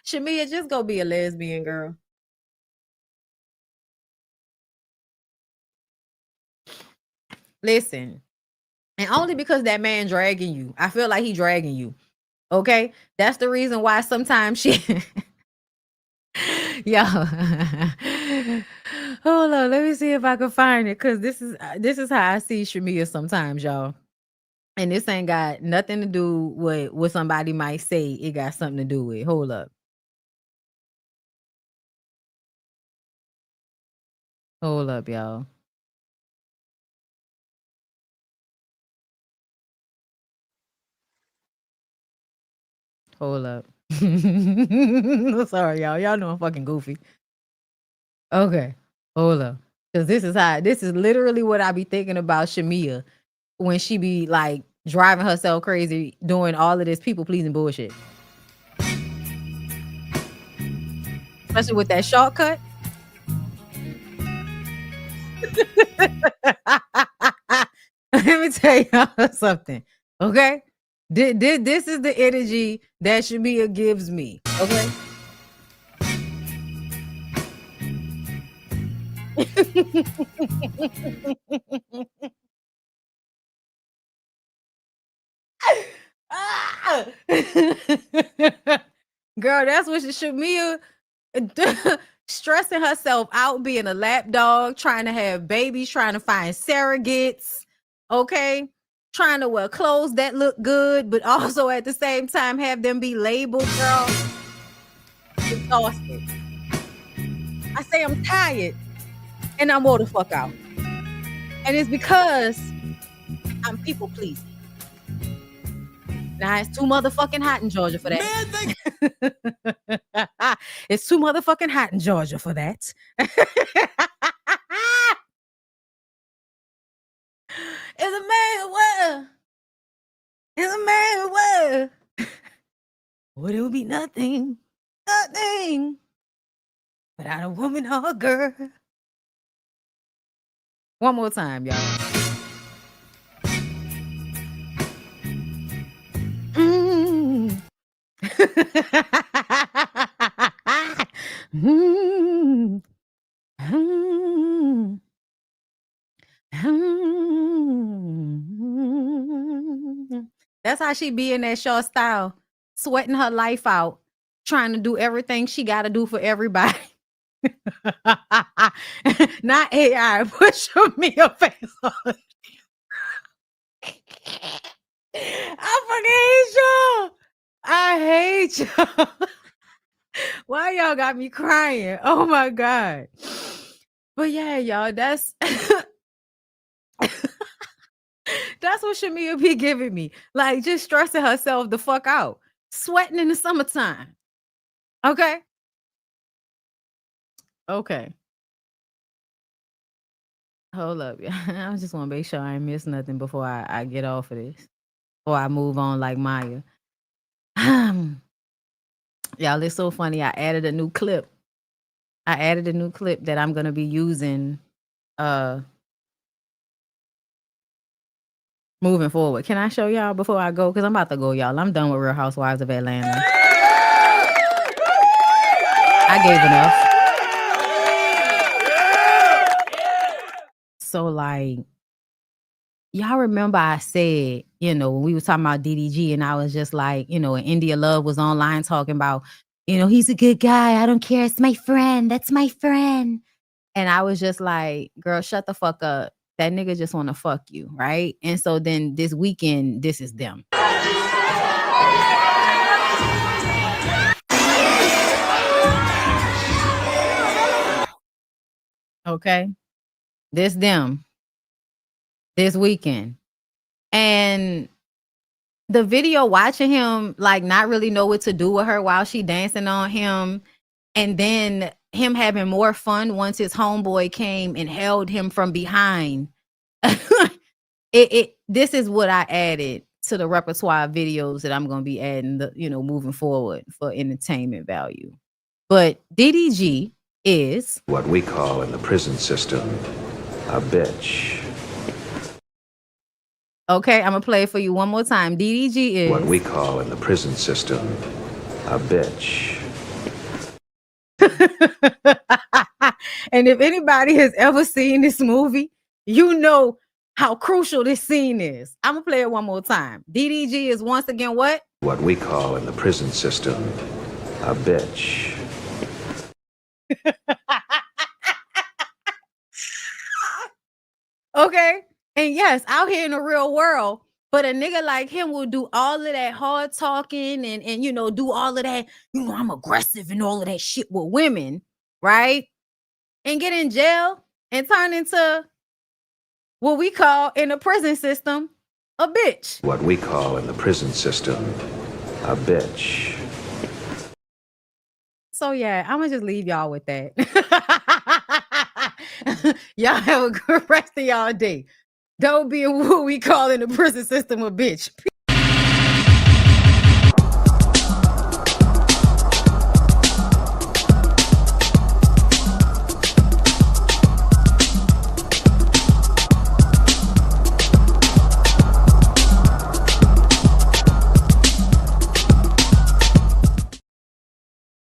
Shamea, just go be a lesbian, girl. Listen, and only because that man dragging you. I feel like he dragging you. Okay? That's the reason why sometimes she Yo. Hold on, let me see if I can find it. Cause this is how I see Shamea sometimes, y'all. And this ain't got nothing to do with what somebody might say. It got something to do with. Hold up. Hold up, y'all. Hold up. Sorry, y'all. Y'all know I'm fucking goofy. Okay. Hold up. Because this is literally what I be thinking about Shamea when she be like driving herself crazy, doing all of this people pleasing bullshit. Especially with that shortcut. Let me tell y'all something. Okay? This is the energy that Shamea gives me. Okay? Ah! Girl, that's what Shamea stressing herself out, being a lap dog, trying to have babies, trying to find surrogates, okay? Trying to wear clothes that look good, but also at the same time have them be labeled, girl. Exhausted. I say I'm tired and I'm wore the fuck out. And it's because I'm people pleasing. Now it's too motherfucking hot in Georgia for that. It's too motherfucking hot in Georgia for that. It's a man where? It's a man where? Would it would be nothing without a woman or a girl. One more time, y'all. Mm. Mm. Mm. Mm. That's how she be in that short style, sweating her life out, trying to do everything she got to do for everybody. Not AI, push me a face on. I fucking hate y'all. I hate y'all. Why y'all got me crying? Oh my God. But yeah, y'all, that's that's what Shamea be giving me. Like just stressing herself the fuck out. Sweating in the summertime. Okay. Okay. Hold up. I just want to make sure I ain't miss nothing before I get off of this. Or I move on like Maya. Y'all, it's so funny. I added a new clip. That I'm gonna be using moving forward. Can I show y'all before I go? Because I'm about to go, y'all. I'm done with Real Housewives of Atlanta. I gave enough. So like, y'all remember I said, when we was talking about DDG and I was just like, and India Love was online talking about, he's a good guy. I don't care. It's my friend. That's my friend. And I was just like, girl, shut the fuck up. That nigga just want to fuck you, right? And so then this weekend, this is them. Okay? This them. This weekend. And the video watching him like not really know what to do with her while she dancing on him. And then him having more fun once his homeboy came and held him from behind. This is what I added to the repertoire of videos that I'm going to be adding, moving forward for entertainment value. But DDG is what we call in the prison system a bitch. Okay, I'm gonna play it for you one more time. DDG is what we call in the prison system a bitch. And if anybody has ever seen this movie, you know how crucial this scene is. I'm gonna play it one more time. DDG is once again what? What we call in the prison system a bitch. Okay. And yes, out here in the real world, but a nigga like him will do all of that hard talking and do all of that, I'm aggressive and all of that shit with women, right? And get in jail and turn into what we call in the prison system a bitch. What we call in the prison system a bitch. So yeah, I'm gonna just leave y'all with that. Y'all have a good rest of y'all day. Don't be what we call in the prison system a bitch.